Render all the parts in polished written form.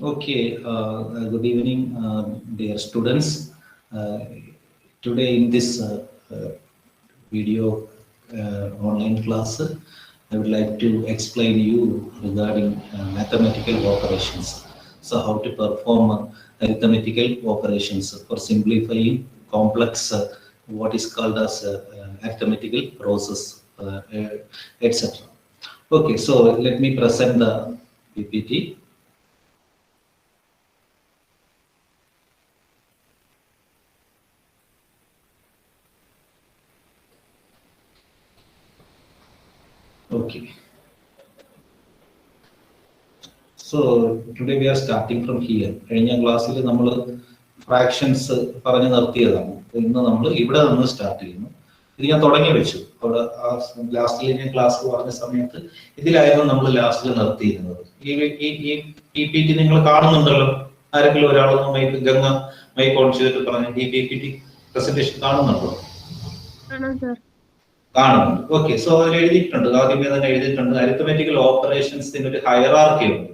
Okay, good evening, dear students. Today in this video online class, I would like to explain you regarding mathematical operations. So how to perform arithmetical operations for simplifying complex, what is called as arithmetical process, etc. Okay, so let me present the PPT. Okay. So today we are starting from here. കഴിഞ്ഞ ക്ലാസ്സിൽ നമ്മൾ fractions പറഞ്ഞു നിർത്തിയതാണ്. ഇന്ന് നമ്മൾ ഇവിടെ നിന്ന് start ചെയ്യുന്നു. ഇത് ഞാൻ തുടങ്ങി വെച്ചു. അവിടെ ലാസ്റ്റിൽ ഞാൻ ക്ലാസ് പറഞ്ഞ സമയത്ത് ഇതിലായിരുന്നു നമ്മൾ ലാസ്റ്റിൽ നിർത്തിയിരുന്നത്. ഈ PPT നിങ്ങൾ കാണുന്നുണ്ടല്ലോ. ആരെങ്കിലും ഒരാൾ ഗംഗ മൈക്ക് ഓൺ ചെയ്തിട്ട് പറഞ്ഞു ഈ PPT പ്രസന്റേഷൻ കാണുന്നുണ്ടോ? കാണുന്നുണ്ട്. ഓക്കെ, സോ അതിൽ എഴുതിയിട്ടുണ്ട്, ആദ്യമേ തന്നെ എഴുതിയിട്ടുണ്ട് അരിത്തമെറ്റിക്കൽ ഓപ്പറേഷൻസിന് ഒരു ഹയറാർക്കി ഉണ്ട്.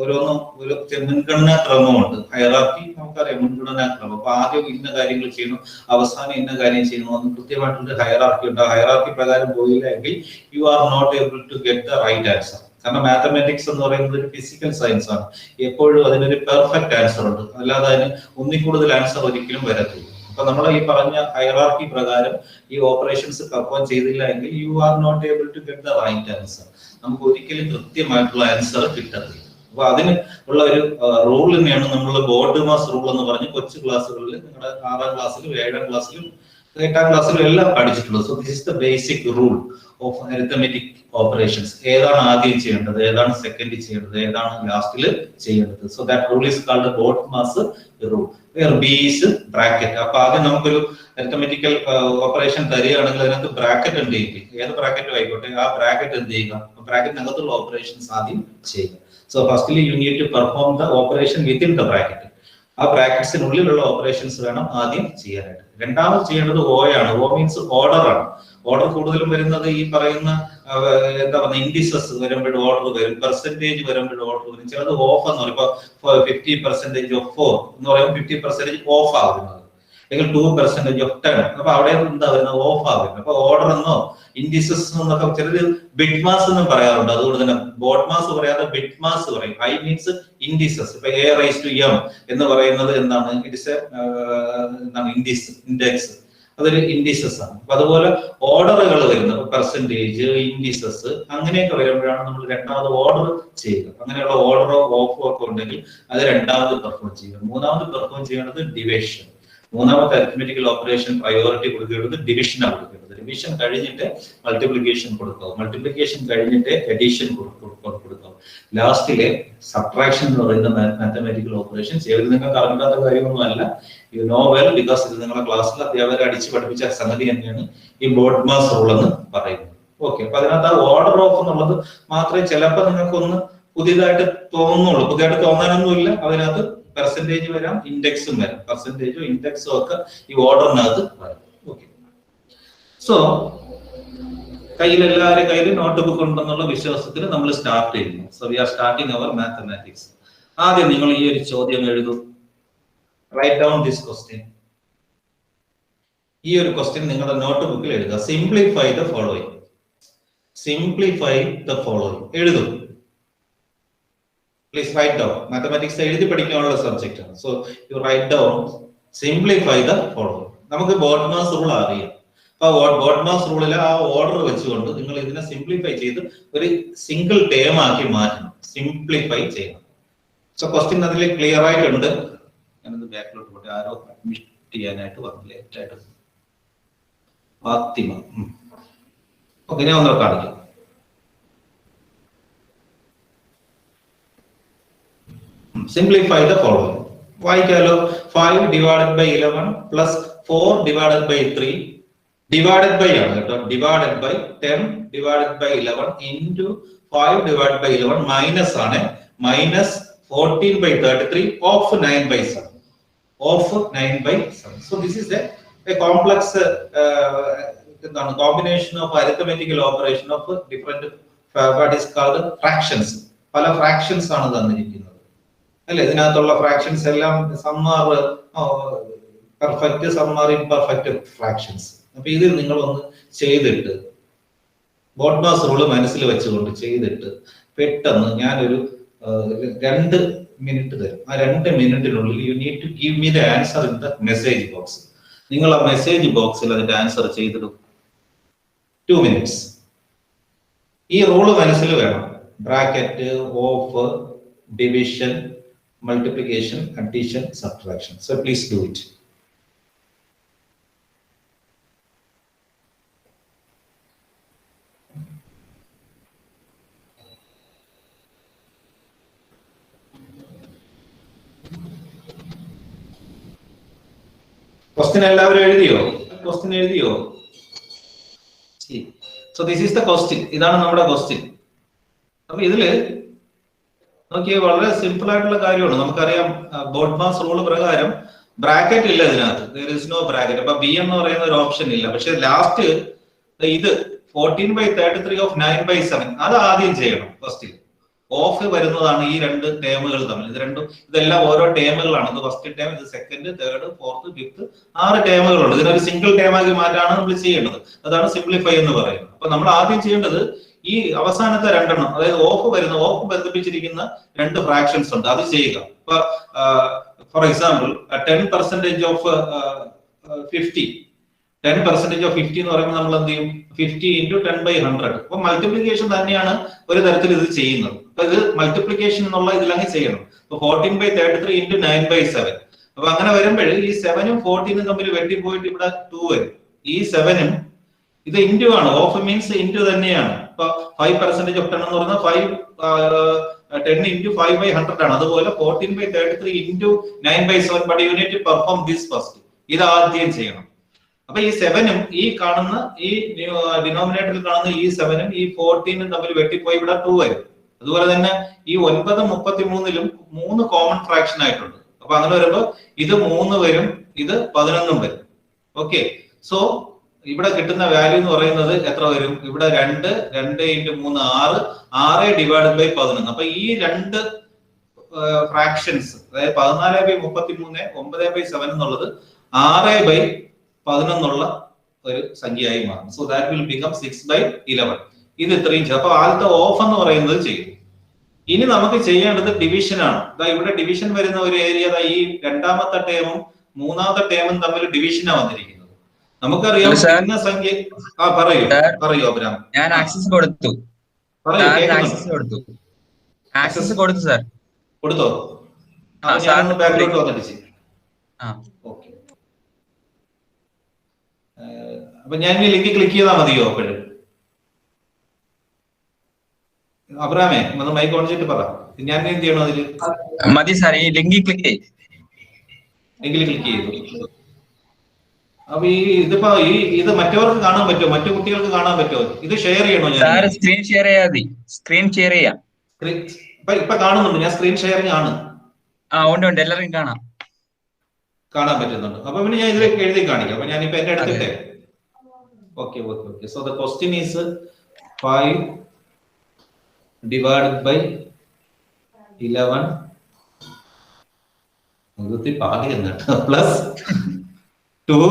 ഓരോന്നും ഒരു മുൻഗണനാ ക്രമമുണ്ട്. ഹയറാർക്കി നമുക്കറിയാം, മുൻഗണനാ ക്രമം. അപ്പൊ ആദ്യം ഇന്ന കാര്യങ്ങൾ ചെയ്യണം, അവസാനം ഇന്ന കാര്യം ചെയ്യണം, എന്ന് കൃത്യമായിട്ടുള്ള ഹയറാർക്കി ഉണ്ട്. ആ ഹയറാർക്കി പ്രകാരം പോയില്ല എങ്കിൽ you are not able to get the right answer. കാരണം മാത്തമാറ്റിക്സ് എന്ന് പറയുന്നത് ഒരു ഫിസിക്കൽ സയൻസ് ആണ്. എപ്പോഴും അതിനൊരു പെർഫെക്റ്റ് ആൻസർ ഉണ്ട്, അല്ലാതെ അതിന് ഒന്നിൽ കൂടുതൽ ആൻസർ ഒരിക്കലും വരത്തില്ല. അപ്പൊ നമ്മൾ ഈ പറഞ്ഞ ഹയറാർക്കി പ്രകാരം ഈ ഓപ്പറേഷൻസ് പെർഫോം ചെയ്തില്ല എങ്കിൽ you are not able to get the right answer. നമുക്ക് ഒരിക്കലും കൃത്യമായിട്ടുള്ള ആൻസർ കിട്ടത്തില്ല. അപ്പൊ അതിന് ഉള്ള ഒരു റൂൾ തന്നെയാണ് നമ്മൾ ബോർഡ് മാസ് റൂൾ എന്ന് പറഞ്ഞ് കൊച്ചു ക്ലാസ്സുകളിൽ, നിങ്ങളുടെ 6ാം ക്ലാസ്സിലും 7ാം ക്ലാസ്സിലും 8ാം ക്ലാസ്സിലും എല്ലാം പഠിച്ചിട്ടുള്ളത്. So this is the basic rule of arithmetic operations. ഏതാണ് ആദ്യം ചെയ്യേണ്ടത്, ഏതാണ് സെക്കൻഡ് ചെയ്യേണ്ടത്, ഏതാണ് ലാസ്റ്റിൽ ചെയ്യേണ്ടത്. So that rule is called board mass rule. B is bracket. അപ്പൊ ആദ്യം നമുക്കൊരു അരിത്തമെറ്റിക്കൽ ഓപ്പറേഷൻ തരികയാണെങ്കിൽ അതിനകത്ത് ബ്രാക്കറ്റ് ഉണ്ട്. ഏത് ബ്രാക്കറ്റും ആയിക്കോട്ടെ, ആ ബ്രാക്കറ്റ് എന്ത് ചെയ്യുക, ബ്രാക്കറ്റിനകത്തുള്ള ഓപ്പറേഷൻസ് ആദ്യം ചെയ്യുക. So firstly you need to perform the operation within the bracket. ആ ബ്രാക്കറ്റ്സിനുള്ളിലുള്ള ഓപ്പറേഷൻസ് വേണം ആദ്യം ചെയ്യാനായിട്ട്. രണ്ടാമത് ചെയ്യേണ്ടത് O ആണ്. O മീൻസ് ഓർഡർ ആണ്. ഓർഡർ കൂടുതലും വരുന്നത് ഈ പറയുന്ന എന്താ പറയുക, ഇൻഡിസസ് വരുമ്പോൾ ഓർഡർ വരും, പെർസെന്റേജ് വരുമ്പോൾ ഓർഡർ വരും. ചിലത് ഓഫ് എന്ന് പറയും. ഇപ്പൊ 50% ഓഫ് 4 എന്ന് പറയുമ്പോൾ 50% ഓഫ് ആകുന്നത്, അല്ലെങ്കിൽ 2% ഓഫ് 10. അപ്പൊ അവിടെ എന്താ വരുന്നത്, ഓഫ് ആകുന്നത്. അപ്പൊ ഓർഡർ എന്നോ ഇൻഡിസസ് എന്നൊക്കെ ചിലര് ബിറ്റ് മാസ് എന്നും പറയാറുണ്ട്. അതുകൊണ്ട് തന്നെ ബോർഡ് മാസ് പറയാതെ ബിറ്റ് മാസ് പറയും. I means indices. ഇപ്പൊ A⁻m എന്ന് പറയുന്നത് എന്താണ്, ഇറ്റ്സ് എന്താണ്, ഇൻഡെക്സ്. അതൊരു ഇൻഡിസസ് ആണ്. അപ്പൊ അതുപോലെ ഓർഡറുകൾ വരുന്നത് പെർസെന്റേജ്, ഇൻഡിസസ്, അങ്ങനെയൊക്കെ വരുമ്പോഴാണ് നമ്മൾ രണ്ടാമത് ഓർഡർ ചെയ്യുക. അങ്ങനെയുള്ള ഓർഡറോ ഓഫോ ഒക്കെ ഉണ്ടെങ്കിൽ അത് രണ്ടാമത് പെർഫോം ചെയ്യുക. മൂന്നാമത് പെർഫോം ചെയ്യേണ്ടത് ഡിവിഷൻ. മൂന്നാമത്തെ അരിത്മെറ്റിക്കൽ ഓപ്പറേഷൻ പ്രയോറിറ്റി കൊടുക്കേണ്ടത് ഡിവിഷനാണ് കൊടുക്കേണ്ടത്. ഡിവിഷൻ കഴിഞ്ഞിട്ട് മൾട്ടിപ്ലിക്കേഷൻ കൊടുക്കാം, മൾട്ടിപ്ലിക്കേഷൻ കഴിഞ്ഞിട്ട് എഡിഷൻ കൊടുക്കാം. ലാസ്റ്റിലെ സബ്ട്രാക്ഷൻ എന്ന് പറയുന്ന മാത്തമാറ്റിക്കൽ ഓപ്പറേഷൻസ് ഏത് നിങ്ങൾക്ക് അറിഞ്ഞാത്ത കാര്യമൊന്നും അല്ല. യു നോ വെൽ, ബിക്കോസ് ഇത് നിങ്ങളുടെ ക്ലാസ്സിൽ അധ്യാപകർ അടിച്ച് പഠിപ്പിച്ച സംഗതി തന്നെയാണ് ഈ ബോർഡ് മാസ് റൂൾ എന്ന് പറയുന്നത്. ഓക്കെ, അപ്പൊ അതിനകത്ത് ആ ഓർഡർ ഓഫ് എന്നുള്ളത് മാത്രമേ ചിലപ്പോൾ നിങ്ങൾക്കൊന്ന് പുതിയതായിട്ട് തോന്നുന്നുള്ളൂ. പുതിയതായിട്ട് തോന്നാനൊന്നുമില്ല. അതിനകത്ത് പെർസെന്റേജ് വരാം, ഇൻഡെക്സും വരാം. പെർസെന്റേജോ ഇൻഡെക്സോ ഒക്കെ ഈ ഓർഡറിനകത്ത് വരാം. ഓക്കെ, സോ എല്ലാവരുടെ കയ്യിൽ നോട്ട് ബുക്ക് ഉണ്ടെന്നുള്ള വിശ്വാസത്തിൽ നമ്മൾ സ്റ്റാർട്ട് ചെയ്യുന്നു. So we are starting our mathematics. ആദ്യം നിങ്ങൾ ഈ ഒരു ചോദ്യം എഴുതും. Write down this question. ഈ ഒരു ക്വസ്റ്റ്യൻ നിങ്ങളുടെ നോട്ട് ബുക്കിൽ എഴുതുക. Simplify the following. Simplify the following എഴുതും. Please write down. Mathematics എഴുതി പഠിക്കാനുള്ള സബ്ജക്റ്റ് ആണ്. So you write down, simplify the following. നമുക്ക് ബോർഡ് മാസ് റൂൾ അറിയാം. അപ്പൊ ബോർഡ് മാസ് റൂളിലെ ആ ഓർഡർ വെച്ചുകൊണ്ട് നിങ്ങൾ ഇതിനെ സിംപ്ലിഫൈ ചെയ്ത് ഒരു സിംഗിൾ ടേം ആക്കി മാറ്റണം. സിംപ്ലിഫൈ ചെയ്യണം. സോ ക്വസ്റ്റ്യൻ അതിൽ ക്ലിയർ ആയിട്ടുണ്ട്. ഞാനത് ബാക്കിലോട്ട് പോട്ടെ. ആരോ അഡ്മിറ്റ് ചെയ്യാനായിട്ട് വന്നു ലേറ്റ് ആയിട്ട്. ഫാത്തിമ. ഓക്കെ, ഞാൻ ഒന്നോ കാണിക്കാം. Simplify the following. വായിക്കാലോ. 5 divided by 11 plus 4 divided by 3 divided by ആണ് കേട്ടോ, divided by 10 divided by 11 into 5 divided by 11 minus ആണ്, minus 14 by 33 of 9 by 7. Of 9 by 7. So this is a complex combination of arithmetical operation of different what is called fractions. പല fractions ആണ് തന്നിരിക്കുന്നത്. അല്ലെ? ഇതിനകത്തുള്ള fractions എല്ലാം some are perfect, some are imperfect fractions. അപ്പൊ ഇത് നിങ്ങളൊന്ന് ചെയ്തിട്ട് ബോഡ്മാസ് റൂള് മനസ്സിൽ വെച്ചുകൊണ്ട് ചെയ്തിട്ട് പെട്ടെന്ന് ഞാനൊരു 2 മിനിറ്റ് തരും. ആ 2 മിനിറ്റിനുള്ളിൽ you need to give me the answer in the message box. നിങ്ങൾ ആ മെസ്സേജ് ബോക്സിൽ അതിന്റെ ആൻസർ ചെയ്തിടും. 2 minutes. ഈ റൂള് മനസ്സിൽ വേണം. Bracket, of, division, multiplication, addition, subtraction. So please do it. Question എല്ലാവരും എഴുതിയോ? ക്വസ്റ്റ്യൻ എഴുതിയോ? So this is the question. ഇതാണ് നമ്മുടെ ക്വസ്റ്റ്യൻ. അപ്പൊ ഇതില് നോക്കിയ വളരെ സിമ്പിൾ ആയിട്ടുള്ള കാര്യമാണ്. നമുക്കറിയാം ബോഡ്മാസ് റൂൾ പ്രകാരം ബ്രാക്കറ്റ് ഇല്ല ഇതിനകത്ത്. there is no bracket. അപ്പൊ ബി എന്ന് പറയുന്ന ഒരു ഓപ്ഷൻ ഇല്ല. പക്ഷെ ലാസ്റ്റ് ഇത് 14/33 of 9/7 അത് ആദ്യം ചെയ്യണം. ഫസ്റ്റ് ഓഫ് വരുന്നതാണ് ഈ 2 ടേമുകൾ തമ്മിൽ. ഇതെല്ലാം ഓരോ ടേമുകളാണ്. ഇത് ഫസ്റ്റ് ടേം, ഇത് സെക്കൻഡ്, തേർഡ്, ഫോർത്ത്, ഫിഫ്ത്ത്, 6 ടേമുകളുണ്ട്. ഇതിനൊരു സിംഗിൾ ടേമാക്കി മാറ്റാണ് നമ്മൾ ചെയ്യേണ്ടത്. അതാണ് സിംപ്ലിഫൈ എന്ന് പറയുന്നത്. അപ്പൊ നമ്മൾ ആദ്യം ചെയ്യേണ്ടത് ഈ അവസാനത്തെ 2 എണ്ണം, അതായത് ഓഫ് ബന്ധിപ്പിച്ചിരിക്കുന്ന 2 ഫ്രാക്ഷൻസ് ഉണ്ട്, അത് ചെയ്യുക. ഇപ്പൊ ഫോർ എക്സാമ്പിൾ 10% ഓഫ് 50 10% ഓഫ് 50 എന്ന് പറയുമ്പോൾ നമ്മൾ എന്ത് ചെയ്യും? 50 × 10/100. അപ്പൊ മൾട്ടിപ്ലിക്കേഷൻ തന്നെയാണ് ഒരു തരത്തിൽ ഇത് ചെയ്യുന്നത്. അപ്പൊ ഇത് മൾട്ടിപ്ലിക്കേഷൻ എന്നുള്ള ഇതിലങ്ങ് ചെയ്യണം. അപ്പൊ 14/33 × 9/7. അപ്പൊ അങ്ങനെ വരുമ്പോൾ ഈ 7ഉം 14ഉം തമ്മിൽ വെട്ടിപ്പോയിട്ട് ഇവിടെ 2 വരും. ഈ 7ഉം ഇത് ഇൻറ്റു ആണ്. ഓഫ് മീൻസ് ഇൻറ്റു തന്നെയാണ്. ഇപ്പൊ 5% ഓഫ് 10 എന്ന് പറഞ്ഞാൽ 10 × 5/100 ആണ്. അതുപോലെ 14/33 × 9/7. But you need to perform this first. ഇത് ആദ്യം ചെയ്യണം. അപ്പൊ ഈ 7ഉം ഈ കാണുന്ന ഈ ഡിനോമിനേറ്ററിൽ കാണുന്ന ഈ 7ഉം ഈ 14ഉം തമ്മിൽ വെട്ടിപ്പോയി ഇവിടെ 2 വരും. അതുപോലെ തന്നെ ഈ 9-33ലും 3 കോമൺ ഫ്രാക്ഷൻ ആയിട്ടുണ്ട്. അപ്പൊ അങ്ങനെ വരുമ്പോ ഇത് 3 വരും, ഇത് 11ഉം വരും. ഓക്കെ, സോ ഇവിടെ കിട്ടുന്ന വാല്യൂ എന്ന് പറയുന്നത് എത്ര വരും? ഇവിടെ 2 × 3 6 /11. അപ്പൊ ഈ 2 ഫ്രാക്ഷൻസ്, അതായത് 14/33 9/7 എന്നുള്ളത് 6/11 ഒരു സംഖ്യയായി മാറും. So that will become 6/11. ഇത് ഇത്രയും ചെയ്യും. അപ്പൊ ആദ്യത്തെ ഓഫ് എന്ന് പറയുന്നത് ചെയ്യും. ഇനി നമുക്ക് ചെയ്യേണ്ടത് ഡിവിഷൻ ആണ്. ഇവിടെ ഡിവിഷൻ വരുന്ന ഒരു ഏരിയ, ഈ 2ാമത്തെ ടേമും 3ാമത്തെ ടേമും തമ്മിൽ ഡിവിഷനാണ് വന്നിരിക്കുന്നത്. നമുക്കറിയാം സംഖ്യ. പറയൂ അബ്രാം. ഞാൻ ആക്സസ് കൊടുത്തു. ആക്സസ് കൊടുത്തു സാർ. കൊടുത്തോ? ഞാനൊന്ന് ബാക്കിലോട്ട് വന്നിട്ട് ചെയ്യും. ഓക്കെ, അപ്പൊ ഞാൻ ഈ ലിങ്ക് ക്ലിക്ക് ചെയ്താൽ മതിയോ? അപ്പോഴും അബ്രാമേ ഒന്ന് മൈക്ക് ഓൺ ചെയ്തിട്ട് പറ. ഞാൻ എന്ത് ചെയ്യണോ അതില്? മതി സാർ, ഈ ലിങ്കിൽ ക്ലിക്ക് ചെയ്തു. അപ്പൊ ഇതിപ്പോ ഇത് മറ്റവർക്ക് കാണാൻ പറ്റുമോ? മറ്റു കുട്ടികൾക്ക് കാണാൻ പറ്റുമോ? ഇത് ഷെയർ ചെയ്യണോ? ഞാൻ സ്ക്രീൻ ഷെയർ ചെയ്യാതെ സ്ക്രീൻ ഷെയർ ചെയ്യാം. ഇപ്പൊ കാണുന്നുണ്ട്. ഞാൻ സ്ക്രീൻ ഷെയറിംഗ് ആണ്. ഉണ്ട്, എല്ലാവർക്കും കാണാൻ പറ്റുന്നുണ്ട്. അപ്പൊ പിന്നെ ഞാൻ ഇതിലേക്ക് എഴുതി കാണിക്കാം. അപ്പൊ ഞാനിപ്പോ എന്റെ എടുത്തിട്ടേ. Okay. So the question is 5 / 11 plus 2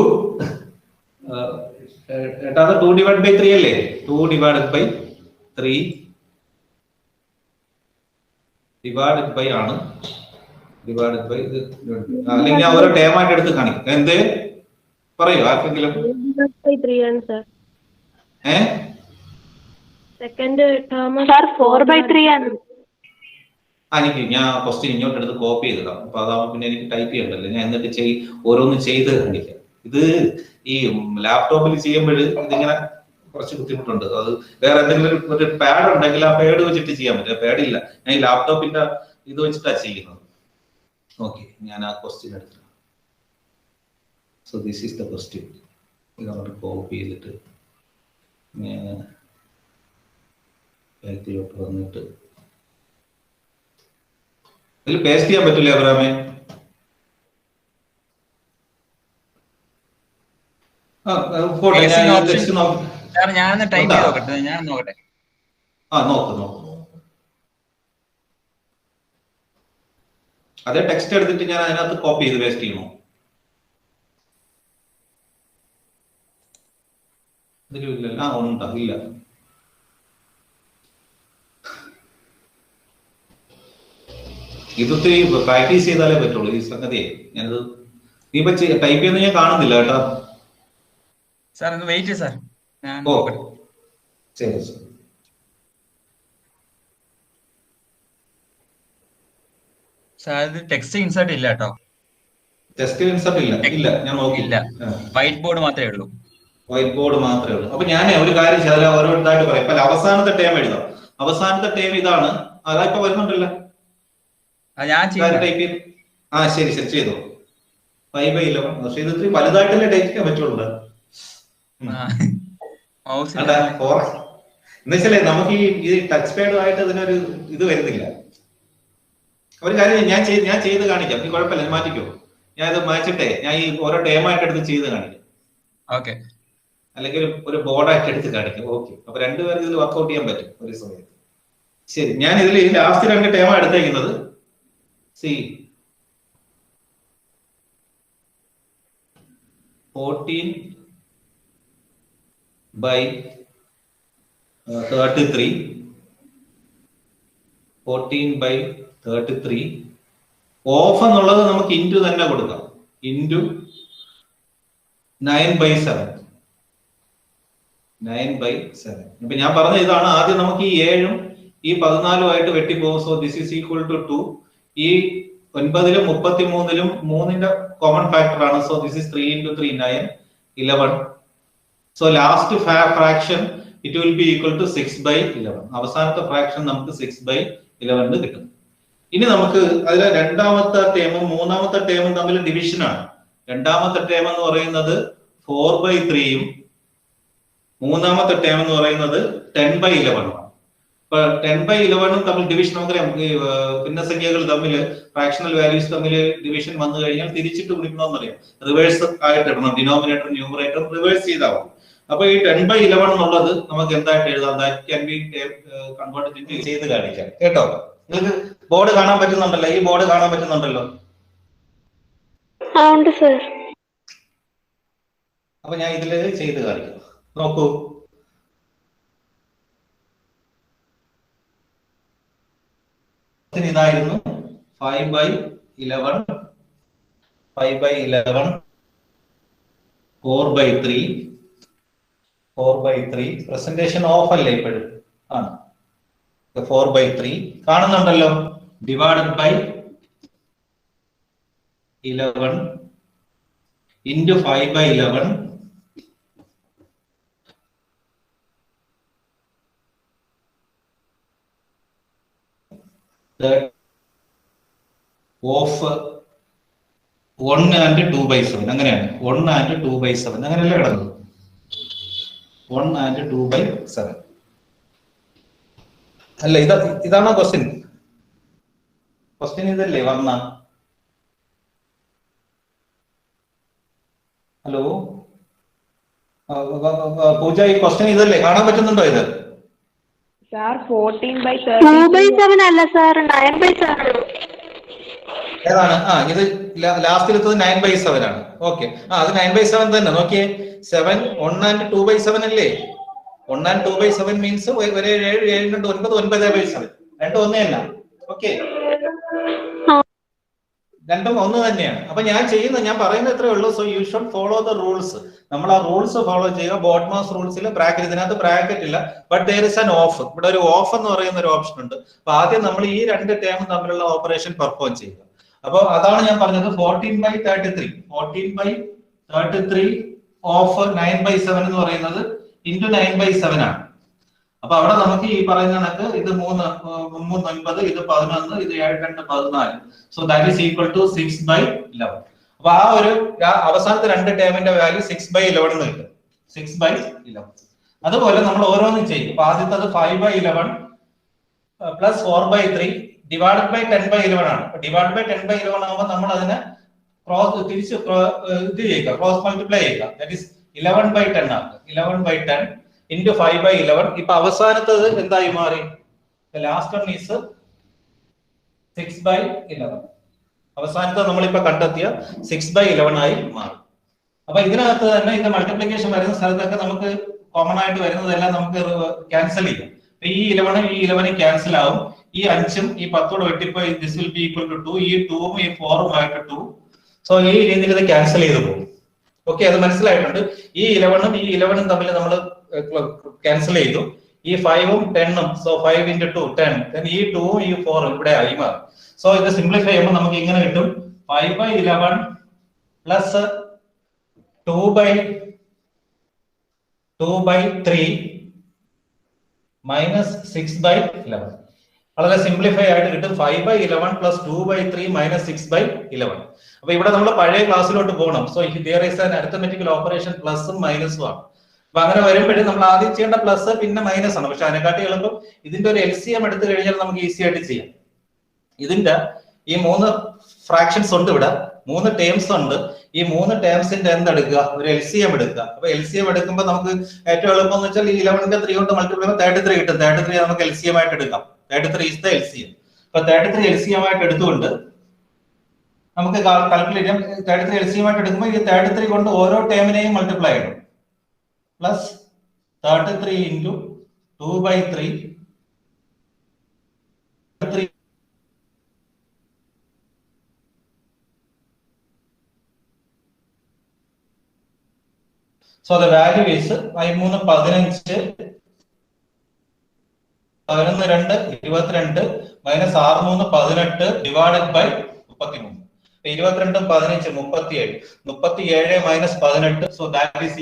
2/3 അല്ലേ? 2/3 ഡിവൈഡഡ് ബൈ ആണ്. ഡിവൈഡഡ് ബൈ ഇത് അല്ലെങ്കിൽ ഞാൻ ഓരോ ടേം ആയിട്ട് എടുത്ത് കാണിക്കും. എന്ത് പറയൂ ആർക്കെങ്കിലും? 3 ആണ് സർ. സെക്കൻഡ് ടേം സർ 4/3 ആണ്. എനിക്ക് ഞാൻ ക്വസ്റ്റ്യൻ ഇങ്ങോട്ട് എടുത്ത് കോപ്പി ചെയ്തതാണ്. അപ്പൊ അതാവുമ്പോ പിന്നെ എനിക്ക് ടൈപ്പ് ചെയ്യണ്ടല്ലോ. ഞാൻ എന്നിട്ട് ഓരോന്ന് ചെയ്ത് കാണിക്കാം. ഇത് ഈ ലാപ്ടോപ്പിൽ ചെയ്യുമ്പോൾ ഇതിങ്ങനെ കുറച്ച് ബുദ്ധിമുട്ടുണ്ട്. അത് വേറെ എന്തെങ്കിലും ഒരു പാഡ് ഉണ്ടെങ്കിൽ ആ പാഡ് വെച്ചിട്ട് ചെയ്യാൻ പറ്റും. പാഡ് ഇല്ല, ഞാൻ ഈ ലാപ്ടോപ്പിന്റെ ഇത് വെച്ചിട്ടാണ് ചെയ്യുന്നത്. ഓക്കെ, ഞാൻ ആ ക്വസ്റ്റ്യൻ എടുത്തു. So this is the question. ഇത് നമ്മൾ കോപ്പി ചെയ്തിട്ട് ബാക്കിലോട്ട് വന്നിട്ട് ഇതിൽ പേസ്റ്റ് ചെയ്യാൻ പറ്റില്ല അബ്രാമേ? ഞാനൊന്ന് ടൈപ്പ് ചെയ്ത് നോക്കട്ടെ. ഞാൻ നോക്കട്ടെ. നോക്ക്. അതേ ടെക്സ്റ്റ് എടുത്തിട്ട് ഞാൻ അതിനകത്ത് കോപ്പി ചെയ്ത് പേസ്റ്റ് ചെയ്യണോ? ഇതിലും ഇല്ല. ഉണ്ടോ? ഇല്ല. ഇതൊത്തിരി പ്രാക്ടീസ് ചെയ്താലേ പറ്റുള്ളൂ ഈ സംഗതിയെ. ഞാനത് നീ ഇപ്പൊ ടൈപ്പ് ചെയ്യുന്നത് ഞാൻ കാണുന്നില്ല കേട്ടോ. സാർ ഒന്ന് വെയിറ്റ് സാർ. ഓ ശരി ശരി. സാർ ഇത് ടെക്സ്റ്റ് ഇൻസേർട്ട് ഇല്ല കേട്ടോ. ടെക്സ്റ്റ് ഇൻസർട്ട് ഇല്ല. ഇല്ല, ഞാൻ നോക്കില്ല. വൈറ്റ് ബോർഡ് മാത്രമേ ഉള്ളൂ. വൈറ്റ് ബോർഡ് മാത്രമേ ഉള്ളൂ. അപ്പൊ ഞാൻ ഒരു കാര്യം ചെയ്താൽ ഓരോരുത്തരായിട്ട് പറയാം. ഇപ്പൊ അവസാനത്തെ ടേം എഴുതാം. അവസാനത്തെ ടേം ഇതാണ്. അതാ ഇപ്പൊ വരുന്നുണ്ടല്ലോ. ഞാൻ ടൈപ്പ് ചെയ്ത് ശരി ശരി ചെയ്തോ. 5/11. പക്ഷെ ഇത് ഇത്തിരി വലുതായിട്ടല്ലേ ടൈപ്പ് ചെയ്യാൻ പറ്റുള്ളൂ. എന്നുവെച്ചാലേ നമുക്ക് ഈ ടച്ച് പാഡുമായിട്ട് അതിനൊരു ഇത് വരുന്നില്ല. ഒരു കാര്യം ഞാൻ ചെയ്ത് കാണിക്കാം. നീ കുഴപ്പമില്ല, ഞാൻ മാറ്റിക്കോ. ഞാൻ ഇത് മാറ്റിട്ടെ ഞാൻ ഈ ഓരോ ടേമായിട്ട് എടുത്ത് ചെയ്ത് കാണിക്കാം. ഓക്കെ. അല്ലെങ്കിൽ ഒരു ബോർഡായിട്ട് എടുത്ത് കാണിക്കാം. ഓക്കെ. അപ്പൊ രണ്ടുപേർക്ക് ഇതിൽ വർക്ക്ഔട്ട് ചെയ്യാൻ പറ്റും ഒരു സമയത്ത്. ശരി, ഞാൻ ഇതിൽ ലാസ്റ്റ് 2 ടേമാണ് എടുത്തേക്കുന്നത്. സി 14/33 14/33 ഓഫ് എന്നുള്ളത് നമുക്ക് ഇൻറ്റു തന്നെ കൊടുക്കാം. ഇൻറ്റു 9/7 9/7. ഇപ്പൊ ഞാൻ പറഞ്ഞ ഇതാണ്. ആദ്യം നമുക്ക് ഈ 7ഉം ഈ 14ഉമായിട്ട് വെട്ടിപ്പോകും. So this is equal to 2. ഈ 9ലും 33ലും 3ന്റെ കോമൺ ഫാക്ടർ ആണ്. So this is 3 × 3 9 11. So last fraction it will be equal to 6/11. അവസാനത്തെ ഫ്രാക്ഷൻ നമുക്ക് 6/11 കിട്ടും. ഇനി നമുക്ക് അതിലെ രണ്ടാമത്തെ ടേമും മൂന്നാമത്തെ ടേമും തമ്മിൽ ഡിവിഷൻ ആണ്. രണ്ടാമത്തെ ടേം എന്ന് പറയുന്നത് 4/3ഉം മൂന്നാമത്തെ ടേം എന്ന് പറയുന്നത് 10/11 ആണ്. ഇപ്പൊ 10/11ഉം തമ്മിൽ ഡിവിഷൻ നമുക്കറിയാം. ഭിന്നസംഖ്യകൾ തമ്മിൽ ഫ്രാക്ഷണൽ വാല്യൂസ് തമ്മിൽ ഡിവിഷൻ വന്നു കഴിഞ്ഞാൽ തിരിച്ചിട്ട് ഗുണിക്കണമെന്നറിയാം. റിവേഴ്സ് ആയിട്ട് ഇടണം. ഡിനോമിനേറ്റർ ന്യൂമറേറ്റർ റിവേഴ്സ് ചെയ്താവും. അപ്പൊ ഈ 10/11 എന്നുള്ളത് നമുക്ക് എന്തായിട്ട് എഴുതാം? That can be converted into ചെയ്ത് കാണിക്കാം കേട്ടോ. നിങ്ങൾക്ക് ബോർഡ് കാണാൻ പറ്റുന്നുണ്ടല്ലോ? ഈ ബോർഡ് കാണാൻ പറ്റുന്നുണ്ടല്ലോ? അപ്പൊ ഞാൻ ഇതില് ചെയ്ത് കാണിക്കാം. നോക്കൂ. ഇതായിരുന്നു 5/11 4/3 പ്രസന്റേഷൻ ഓഫ് അല്ലേ ഇപ്പോഴും? ആണ്. 4/3 കാണുന്നുണ്ടല്ലോ. Divided by 11 into 5/11 of 1 and 2/7. അങ്ങനെയാണ്. 1 and 2/7 അങ്ങനെയല്ലേ കിടന്നത്? 1 and 2/7 അല്ല. ഇതാണോ ക്വസ്റ്റ്യൻ? ക്വസ്റ്റ്യൻ ഇതല്ലേ വന്ന? ഹലോ പൂജ, ഈ ക്വസ്റ്റ്യൻ ഇതല്ലേ? കാണാൻ പറ്റുന്നുണ്ടോ ഇത്? സാർ 14/7 അല്ല സാർ, 9/7. ഏതാണ്? ഇത് ലാസ്റ്റിലെത്തത് 9/7 ആണ്. ഓക്കെ. അത് 9/7 തന്നെ. നോക്കിയേ, 7 1 and 2/7 അല്ലേ? 1 and 2/7 മീൻസ് 7 7 9 9/7. രണ്ടും ഒന്ന് തന്നെ. ഓക്കെ, രണ്ടും ഒന്ന് തന്നെയാണ്. അപ്പൊ ഞാൻ പറയുന്നത് എത്രയേ ഉള്ളൂ. So you should follow the rules. നമ്മൾ ആ റൂൾസ് ഫോളോ ചെയ്യുക. ബോഡ്മാസ് റൂൾസിൽ ബ്രാക്കറ്റ്, ഇതിനകത്ത് ബ്രാക്കറ്റ് ഇല്ല. But there is an of. ഇവിടെ ഒരു ഓഫ് എന്ന് പറയുന്ന ഒരു ഓപ്ഷൻ ഉണ്ട്. അപ്പൊ ആദ്യം നമ്മൾ ഈ 2 ടേമും തമ്മിലുള്ള ഓപ്പറേഷൻ പെർഫോം ചെയ്യുക. അപ്പൊ അതാണ് ഞാൻ പറഞ്ഞത്. 14/33 ഓഫ് 9/7 എന്ന് പറയുന്നത് ഇൻറ്റു 9/7 ആണ്. അപ്പൊ അവിടെ നമുക്ക് ഈ പറയുന്ന കണക്ക് ഇത് 3 9, ഇത് 11, ഇത് 7 2 14. So that is equal to 6/11. അപ്പൊ ആ ഒരു അവസാനത്തെ 2 ടേമിന്റെ വാല്യൂ 6/11 എന്ന് കിട്ടും. 6/11. അതുപോലെ നമ്മൾ ഓരോന്നും ചെയ്യും. അപ്പൊ ആദ്യത്തത് 5/11 പ്ലസ് 4/3 ഡിവൈഡഡ് ബൈ 10/11 ആണ്. ഡിവൈഡ് ബൈ 10/11 ആകുമ്പോൾ നമ്മൾ അതിനെ തിരിച്ച് ഇത് ചെയ്യുക, ക്രോസ് മൾട്ടിപ്ലൈ ചെയ്യുക. ദാറ്റ് ഈസ് 11/10 ആണ്. 11/10 ഇൻറ്റു 5/11. ഇപ്പൊ അവസാനത്തത് എന്തായി മാറി? Last one is 6/11. അവസാനത്തെ നമ്മളിപ്പോ കണ്ടെത്തിയ 6/11 ആയി മാറും. അപ്പൊ ഇതിനകത്ത് തന്നെ ഇതിന്റെ മൾട്ടിപ്ലിക്കേഷൻ വരുന്ന സ്ഥലത്തൊക്കെ നമുക്ക് കോമൺ ആയിട്ട് വരുന്നതെല്ലാം നമുക്ക് ക്യാൻസൽ ചെയ്യാം. ഈ 11 ക്യാൻസൽ ആവും. ഈ 5ഉം ഈ 10 വെട്ടിപ്പോയി this will be equal to 2. ഈ 2ഉം ഈ 4ഉം ആയിട്ട് 2. സോ ഈ രീതിയിൽ ഇത് ക്യാൻസൽ ചെയ്ത് പോകും. ഓക്കെ, അത് മനസ്സിലായിട്ടുണ്ട്. ഈ 11ഉം ഈ 11ഉം തമ്മിൽ നമ്മൾ ക്യാൻസൽ ചെയ്തു. ഈ 5ഉം 10ഉം, സോ 5 into 2 10. ഈ 2ഉം ഈ 4ഉം ഇവിടെ ആയി മാറും. സോ ഇത് സിംപ്ലിഫൈ ചെയ്യുമ്പോൾ നമുക്ക് ഇങ്ങനെ കിട്ടും 5/11 പ്ലസ് 2/3 മൈനസ് 6/11. വളരെ സിംപ്ലിഫൈ ആയിട്ട് കിട്ടും 5/11 പ്ലസ് 2/3 മൈനസ് 6/11. അപ്പൊ ഇവിടെ നമ്മൾ പഴയ ക്ലാസ്സിലോട്ട് പോകണം. So here is an arithmetical operation പ്ലസും മൈനസും ആണ്. അപ്പൊ അങ്ങനെ വരുമ്പോഴും നമ്മൾ ആദ്യം ചെയ്യേണ്ട പ്ലസ് പിന്നെ മൈനസ് ആണ്. പക്ഷെ അതിനെക്കാട്ടി എളുപ്പം ഇതിന്റെ ഒരു LCM എടുത്തു കഴിഞ്ഞാൽ നമുക്ക് ഈസി ആയിട്ട് ചെയ്യാം. ഇതിന്റെ ഈ 3 ഫ്രാക്ഷൻസ് ഉണ്ട്, ഇവിടെ 3 ടേംസ് ഉണ്ട്. ഈ 3 ടേംസിന്റെ എന്തെടുക്കുക, ഒരു LCM എടുക്കുക. അപ്പൊ LCM എടുക്കുമ്പോൾ നമുക്ക് ഏറ്റവും എളുപ്പം എന്ന് വെച്ചാൽ ഈ 11ന്റെ 3 കൊണ്ട് മൾട്ടിപ്ലൈ ചെയ്യുമ്പോൾ 33 കിട്ടും. 33 നമുക്ക് LCM ആയിട്ട് എടുക്കാം. 33 is the LCM. അപ്പൊ 33 LCM ആയിട്ട് എടുത്തുകൊണ്ട് നമുക്ക് കാൽക്കുലേറ്റ് ചെയ്യാം. 33 LCM ആയിട്ട് എടുക്കുമ്പോൾ ഈ 33 കൊണ്ട് ഓരോ ടേമിനെയും മൾട്ടിപ്ലൈ ചെയ്യണം. Plus 33 into 2/3 So the value is 13 15 11 2 22 minus 6 3 18 divided by 33. 22 15 37 37 minus 18, so that is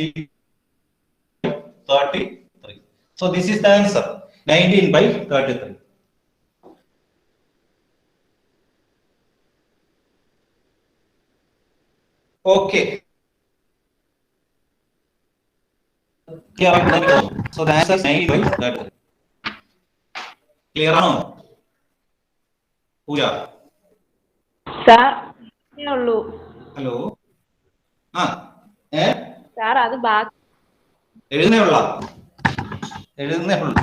33. So this is the answer, 19/33. Okay. So the answer is 19/33. Clear ആണോ പൂജ? സാർ ഉള്ളൂ. ഹലോ, സാർ അത് ബാക്കി എഴുതുന്നേ ഉള്ളൂ.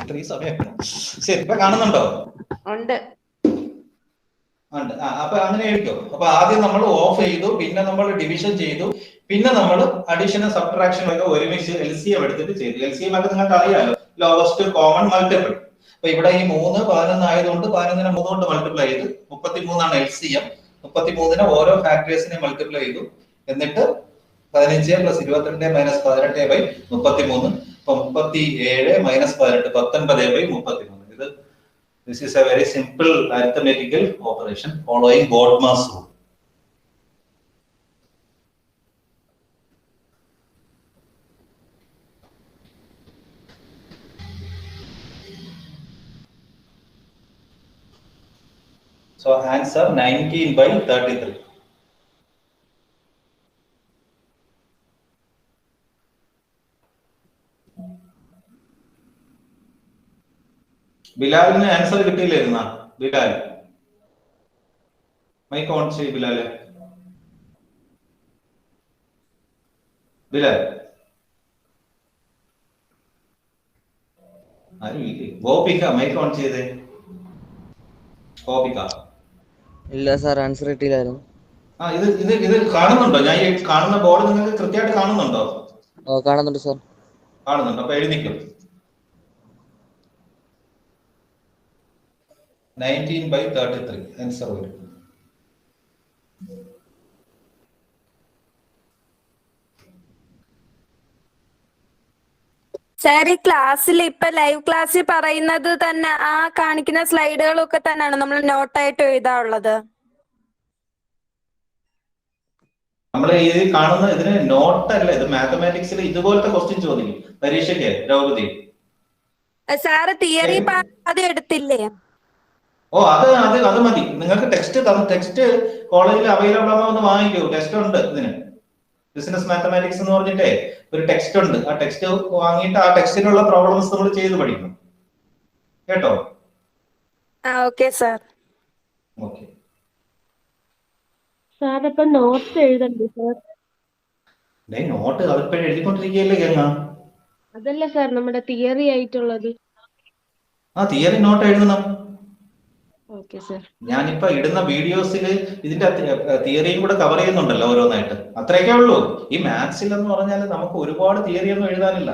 ഇത്രയും സമയം ശരി. ഇപ്പൊ കാണുന്നുണ്ടോ? ഉണ്ട്. അപ്പൊ അങ്ങനെ എഴുതിക്കോ. അപ്പൊ ആദ്യം നമ്മൾ ഓഫ് ചെയ്തു, പിന്നെ നമ്മൾ ഡിവിഷൻ ചെയ്തു, പിന്നെ നമ്മൾ അഡീഷനും സബ്ട്രാക്ഷനും ഒക്കെ ഒരുമിച്ച് LCM എടുത്തിട്ട് ചെയ്തു. LCM ഒക്കെ നിങ്ങൾക്ക് അറിയാലോ, ലോവസ്റ്റ് കോമൺ മൾട്ടിപ്പിൾ. അപ്പൊ ഇവിടെ ഈ 3 11 ആയതുകൊണ്ട് 11നെ 3 കൊണ്ട് മൾട്ടിപ്ലൈ ചെയ്തു. 33 ആണ് LCM. 33നെ ഓരോ ഫാക്ടേഴ്സിനെ മൾട്ടിപ്ലൈ ചെയ്തു. എന്നിട്ട് 15 പ്ലസ് 22 മൈനസ് 18/33. അപ്പൊ 37 മൈനസ് 18 19/33. ഇത് this is a very simple arithmetical operation following Boltzmann's rule. So answer 19/33. ബിലാലിന് ആൻസർ കിട്ടിയില്ലായിരുന്ന? ബിലാൽ മൈക്ക് ഓൺ ചെയ്യ്. ബിലാല് ആരുമില്ലേ? ഗോപിക മൈക്ക് ഓൺ ചെയ്തേ. ഗോപിക ഇല്ല സാർ, ആൻസർ കിട്ടിയില്ലായിരുന്നു. ഇത് കാണുന്നുണ്ടോ? ഞാൻ ഈ കാണുന്ന ബോർഡ് നിങ്ങൾക്ക് കൃത്യമായിട്ട് കാണുന്നുണ്ടോ? കാണുന്നുണ്ട് സാർ. കാണുന്നുണ്ടോ? അപ്പൊ എഴുതിക്കും. 19/33 ആൻസർ വരും. സാർ, ഈ ക്ലാസ്സിൽ ഇപ്പൊ ലൈവ് ക്ലാസ്സിൽ പറയുന്നത് തന്നെ ആ കാണിക്കുന്ന സ്ലൈഡുകളൊക്കെ തന്നെയാണ് നമ്മൾ നോട്ടായിട്ട് എഴുതാറുള്ളത്? നമ്മൾ ഈ കാണുന്ന ഇതിന് നോട്ടല്ല, ഇത് മാത്തമാറ്റിക്സിൽ ഇതുപോലത്തെ ക്വസ്റ്റ്യൻ ചോദിക്കും പരീക്ഷയ്ക്ക്. ദ്രൗപദി സാറ് തിയറി അത് എടുത്തില്ലേ? അത് മതി. നിങ്ങൾക്ക് ടെക്സ്റ്റ് കോളേജിൽ അവൈലബിൾ ആണോ എന്ന് വാങ്ങിക്കൂ. ടെക്സ്റ്റ് ഉണ്ട് ഇതിന്. ബിസിനസ് മാത്തമാറ്റിക്സ് എന്ന് പറഞ്ഞിട്ടേ ഒരു ടെക്സ്റ്റ് ഉണ്ട്. ആ ടെക്സ്റ്റ് വാങ്ങിയിട്ട് ആ ടെക്സ്റ്റിലുള്ള പ്രോബ്ലംസ് നമ്മൾ ചെയ്ത് പഠിക്കണം കേട്ടോ. Okay sir. ഓക്കെ സാർ, അപ്പൊ നോട്ട്സ് എഴുതണ്ടേ സാർ? നോട്ട് അതിപ്പോഴും എഴുതിക്കൊണ്ടിരിക്കുകയല്ലേ ഗംഗ? അതല്ല സാർ, നമ്മുടെ തിയറി ആയിട്ടുള്ളത്. തിയറി നോട്ട് എഴുതണം. Okay sir. ഞാനിപ്പോ ഇടുന്ന വീഡിയോസിൽ ഇതിന്റെ തിയറിയും കൂടെ കവർ ചെയ്യുന്നുണ്ടല്ലോ ഓരോന്നായിട്ട്. അത്രയൊക്കെ ഉള്ളൂ. ഈ മാത്സിൽ എന്ന് പറഞ്ഞാൽ നമുക്ക് ഒരുപാട് തിയറി ഒന്നും എഴുതാനില്ല.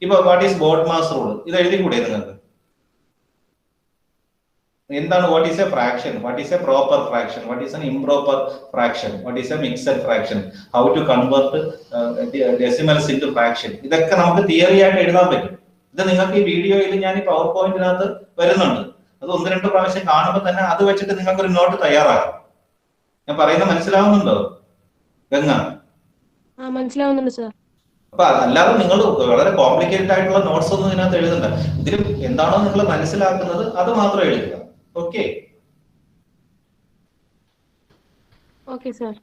ഇപ്പൊ what is BODMAS rule ഇത് എഴുതിക്കൂടെ നിങ്ങൾക്ക്? എന്താണ് what is a fraction, what is a proper fraction, what is an improper fraction, what is a mixed fraction, how to convert decimals into fraction, ഇതൊക്കെ നമുക്ക് theory ആയിട്ട് എഴുതാൻ പറ്റും. ഇത് നിങ്ങൾക്ക് ഈ വീഡിയോയിൽ ഞാൻ ഈ പവർ പോയിന്റിനകത്ത് വരുന്നുണ്ട്. അത് 1-2 പ്രാവശ്യം കാണുമ്പോൾ തന്നെ അത് വെച്ചിട്ട് നിങ്ങൾക്ക് ഒരു നോട്ട് തയ്യാറാക്കാം. ഞാൻ പറയുന്നത് മനസ്സിലാവുന്നുണ്ടോ ഗംഗ? മനസ്സിലാവുന്നുണ്ട് സർ. അപ്പൊ അല്ലാതെ നിങ്ങൾ വളരെ കോംപ്ലിക്കേറ്റഡ് ആയിട്ടുള്ള നോട്ട്സ് ഒന്നും ഇതിനകത്ത് എഴുതണ്ട. ഇതിൽ എന്താണോ നിങ്ങൾ മനസ്സിലാക്കുന്നത് അത് മാത്രം എഴുതുക. Okay okay sir.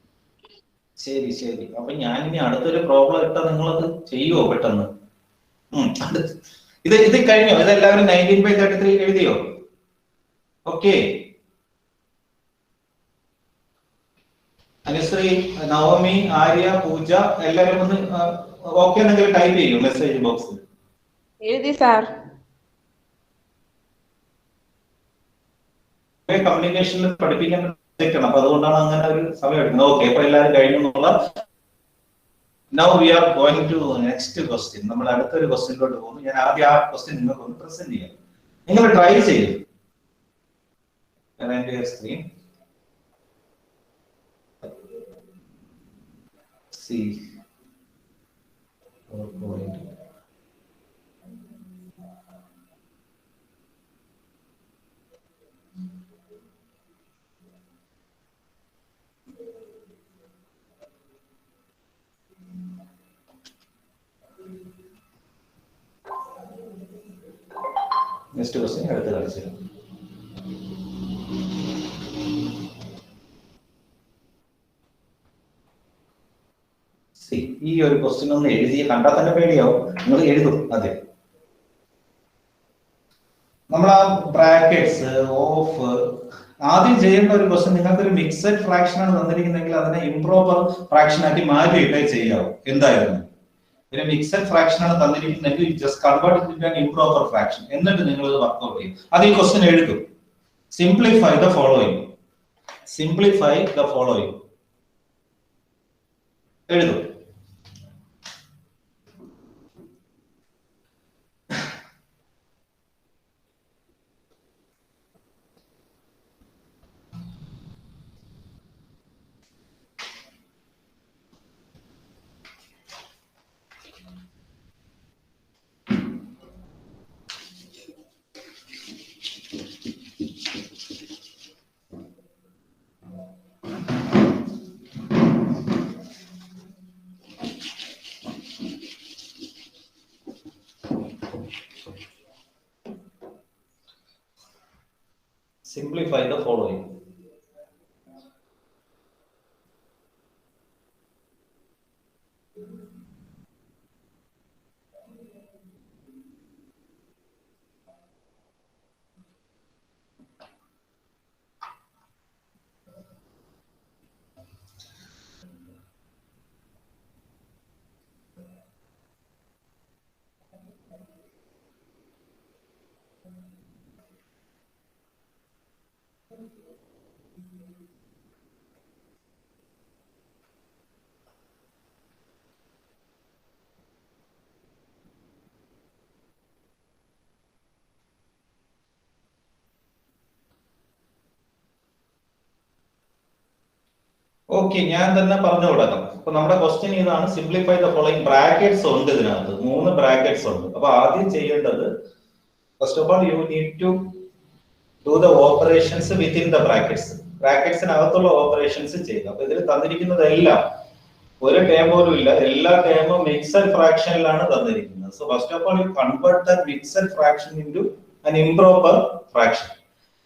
ശരി ശരി. അപ്പൊ ഞാൻ ഇനി അടുത്തൊരു പ്രോബ്ലം ഇട്ടാ നിങ്ങളത് ചെയ്യുവോ പെട്ടെന്ന്? ഇത് കഴിഞ്ഞോ? ഇതെല്ലാവരും 19/33 എഴുതിയോ? ഓക്കെ. അനുശ്രീ, നവമി, ആര്യ, പൂജ എല്ലാവരും ഒന്ന് ഓക്കെ എന്നെങ്കിലും ടൈപ്പ് ചെയ്യൂ മെസ്സേജ് ബോക്സിൽ. എഴുതി സാർ. കമ്മ്യൂണിക്കേഷനിൽ പഠിപ്പിക്കാൻ പറ്റണം. അപ്പൊ അതുകൊണ്ടാണ് അങ്ങനെ ഒരു സമയം എടുക്കുന്നത്. ഓക്കെ, അപ്പൊ എല്ലാവരും കഴിഞ്ഞു എന്നുള്ള. Now we are going to next question. നമ്മൾ അടുത്തൊരു ക്വസ്റ്റ്യനിലോട്ട് പോകുന്നു. ഞാൻ ആദ്യം ആ ക്വസ്റ്റ്യൻ നിങ്ങൾക്ക് ഒന്ന് പ്രസന്റ് ചെയ്യാം. നിങ്ങൾ ട്രൈ ചെയ്യും. സ്ക്രീൻ see നെക്സ്റ്റ് ക്വസ്റ്റ്യൻ അടുത്ത് കാണിച്ചു. ഈ ഒരു ക്വസ്റ്റ്യൻ ഒന്ന് എഴുതി കണ്ടാൽ തന്നെ പേടിയാവും. നിങ്ങൾ എഴുതും. അതെ, നമ്മൾ ആ ബ്രാക്കറ്റ്സ് ഓഫ് ആദ്യം ചെയ്യേണ്ട ഒരു ക്വസ്റ്റ്യൻ, നിങ്ങൾക്കൊരു മിക്സഡ് ഫ്രാക്ഷൻ ആണ് തന്നിരിക്കുന്നെങ്കിൽ അതിനെ ഇംപ്രോപ്പർ ഫ്രാക്ഷൻ ആക്കി മാറ്റിയിട്ടേ ചെയ്യാവും. എന്തായിരുന്നു ഒരു മിക്സഡ് ഫ്രാക്ഷൻ ആണ് തന്നിരിക്കുന്നെങ്കിൽ just convert it into an improper fraction. എന്നിട്ട് നിങ്ങൾ ഇത് വർക്ക്ഔട്ട് ചെയ്യും. അത് ഈ ക്വസ്റ്റ്യൻ എഴുതും. Simplify the following, simplify the following എഴുതും. Simplify the following. ഓക്കെ, ഞാൻ തന്നെ പറഞ്ഞു കൊടുക്കാം. അപ്പൊ നമ്മുടെ ക്വസ്റ്റ്യൻ ഇതാണ്, സിംപ്ലിഫൈ ദ ഫോളോയിങ്. ബ്രാക്കറ്റ്സ് ഉണ്ട് ഇതിനകത്ത്, 3 ബ്രാക്കറ്റ്സ് ഉണ്ട്. അപ്പൊ ആദ്യം ചെയ്യേണ്ടത്, first of all you need to do the operations within the brackets. ബ്രാക്കറ്റ്സിനകത്തുള്ള ഓപ്പറേഷൻസ് ചെയ്യുക. അപ്പൊ ഇതിൽ തന്നിരിക്കുന്നതെല്ലാം ഒരു ടേം പോലും ഇല്ല, എല്ലാ ടേമും മിക്സഡ് ഫ്രാക്ഷനിലാണ് തന്നിരിക്കുന്നത്. So first of all U convert the mixed fraction into an improper fraction.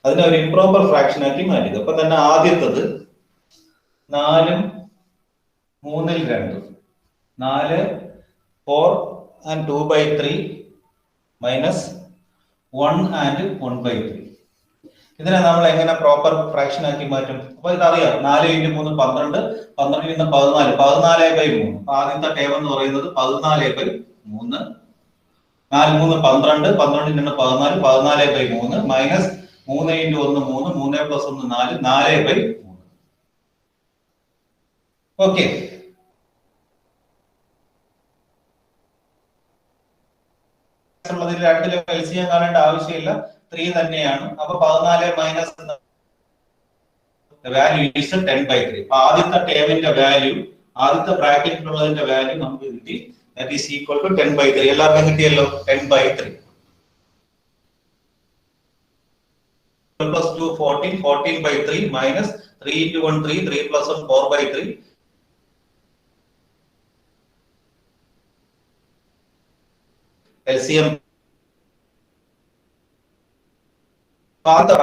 അതിനെ ഒരു ഇംപ്രോപ്പർ ഫ്രാക്ഷൻ ആക്കി മാറ്റുക. അപ്പൊ തന്നെ ആദ്യത്തത് 4 3 2, 4 4 and 2/3 മൈനസ് 1 and 1/3. ഇതിനെ നമ്മൾ എങ്ങനെ പ്രോപ്പർ ഫ്രാക്ഷൻ ആക്കി മാറ്റും? അപ്പൊ ഇതറിയാം, 4 × 3 12, 12 × 14, 14/3. ആദ്യത്തെ ടേം എന്ന് പറയുന്നത് 14/3, 4 3 12, 12 × 14, 14/3 മൈനസ് 3 × 1 3, 3 + 1 4, 4/3. ഓക്കെ. ഉള്ളതിൽ രണ്ടിലും എൽസിഎം കാണേണ്ട ആവശ്യമില്ല, 3 തന്നെയാണ്. അപ്പൊ 14 മൈനസ് വാല്യൂ ഈസ് 10/3. അപ്പൊ ആദ്യത്തെ ടേമിന്റെ വാല്യൂ, ആദ്യത്തെ ബ്രാക്കറ്റിലുള്ളതിന്റെ വാല്യൂ നമുക്ക് കിട്ടി. That is equal to 10/3. എല്ലാവർക്കും കിട്ടിയല്ലോ 10/3. plus 2 14, 14/3 minus 3 × 1 3, 3 plus 1 4/3. LCM ആദ്യത്തെ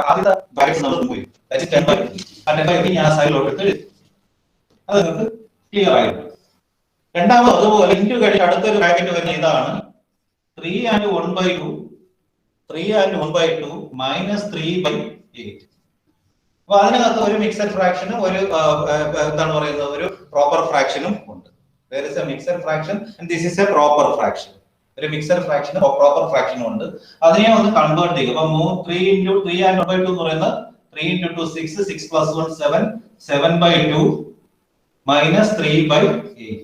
ബ്രാക്കറ്റ് നമ്മൾ പോയി, that is 10/3. ആ 10/3 ഞാൻ സൈഡിലോട്ട് എടുത്ത് എഴുതി. അത് നിങ്ങൾക്ക് ക്ലിയർ ആയിരുന്നു. രണ്ടാമത് അതുപോലെ ഇൻറ്റു കഴിഞ്ഞ് അടുത്തൊരു ബ്രാക്കറ്റ് വരുന്ന ഇതാണ് 3 × 1/2, 3 × 1/2 minus 3/8. അപ്പൊ അതിനകത്ത് ഒരു മിക്സഡ് ഫ്രാക്ഷനും ഒരു എന്താണ് പറയുന്നത്, ഒരു പ്രോപ്പർ ഫ്രാക്ഷനും ഉണ്ട്. There is a mixed fraction and this is a proper fraction. ഒരു മിക്സഡ് ഫ്രാക്ഷനും പ്രോപ്പർ ഫ്രാക്ഷനും ഉണ്ട്. അതിനെ ഒന്ന് കൺവേർട്ട് ചെയ്യുക. അപ്പൊ 3 × 3 × 1/2 എന്ന് പറയുന്നത് 3 × 2 6, 6 + 1 7, 7/2 minus 3/8.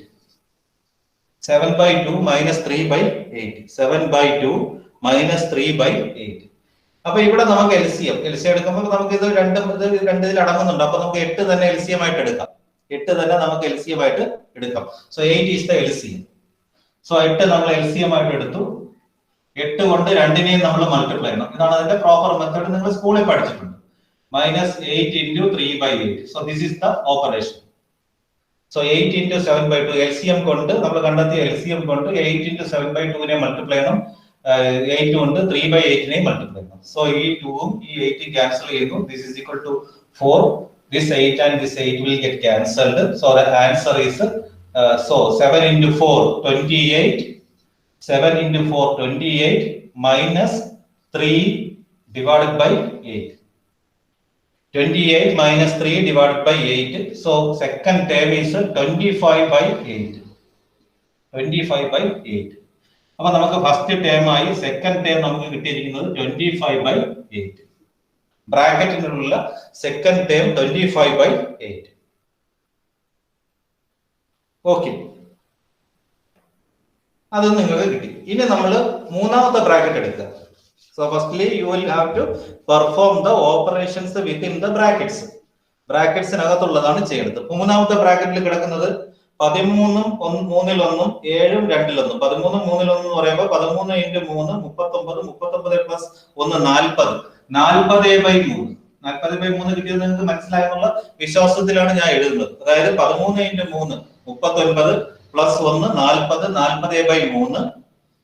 7/2 minus 3/8. 7/2 minus 3/8. അപ്പൊ ഇവിടെ നമുക്ക് എൽസിഎം എടുക്കുമ്പോൾ നമുക്ക് ഇത് രണ്ടിൽ അടങ്ങുന്നുണ്ട്. അപ്പൊ നമുക്ക് 8 തന്നെ എൽസിഎം ആയിട്ട് എടുക്കാം. 8 തന്നെ നമുക്ക് എൽസിഎം ആയിട്ട് എടുക്കാം. So 8 is the LCM. So 8 നമ്മൾ എൽസിഎം ആയിട്ട് എടുത്തു. 8 കൊണ്ട് രണ്ടിനെയും നമ്മൾ മൾട്ടിപ്ലൈ ചെയ്യണം. ഇതാണ് അതിന്റെ പ്രോപ്പർ മെത്തേഡ്, നിങ്ങൾ സ്കൂളിൽ പഠിച്ചിട്ടുണ്ട്. -8 × 3/8. So this is the operation. So 8 × 7/2 LCM കൊണ്ട് നമ്മൾ കണ്ടെത്തിയ എൽസിഎം കൊണ്ട് 8 × 7/2 മൾട്ടിപ്ലൈ ചെയ്യണം. 8 കൊണ്ട് 3/8 മൾട്ടിപ്ലൈ ചെയ്യണം. സോ ഈ 2ഉം ഈ 8 ക്യാൻസൽ ചെയ്യുന്നു. This is equal to 4. This 8 and this 8 will get cancelled. So the answer is 7 × 4 28. 7 × 4 28 minus 3 divided by 8. 28 minus 3 divided by 8. So second term is 25/8. 25/8. അപ്പൊ നമുക്ക് ഫസ്റ്റ് ടേം ആയി സെക്കൻഡ് ടേം നമുക്ക് കിട്ടിയിരിക്കുന്നത് 25/8. ബ്രാക്കറ്റിനുള്ള second term 25/8. Okay, അത് നിങ്ങൾക്ക് കിട്ടി. ഇനി നമ്മൾ മൂന്നാമത്തെ ബ്രാക്കറ്റ് എടുക്കുക. So firstly you will have to perform the operations within the brackets. ബ്രാക്കറ്റ്സിനകത്തുള്ളതാണ് ചെയ്യുന്നത്. മൂന്നാമത്തെ ബ്രാക്കറ്റിൽ കിടക്കുന്നത് 13 ഉം 3 ൽ 1 ഉം 7 ഉം 2 ൽ 1. 13 3 ൽ 1 എന്ന് പറയുമ്പോൾ 13 × 3 39, 39 പ്ലസ് 1 40, 40/3. 40/3 കിട്ടിയത് നിങ്ങൾക്ക് മനസ്സിലായെന്നുള്ള വിശ്വാസത്തിലാണ് ഞാൻ എഴുതുന്നത്. അതായത് 13 × 3 39 പ്ലസ് 1 40, 40/3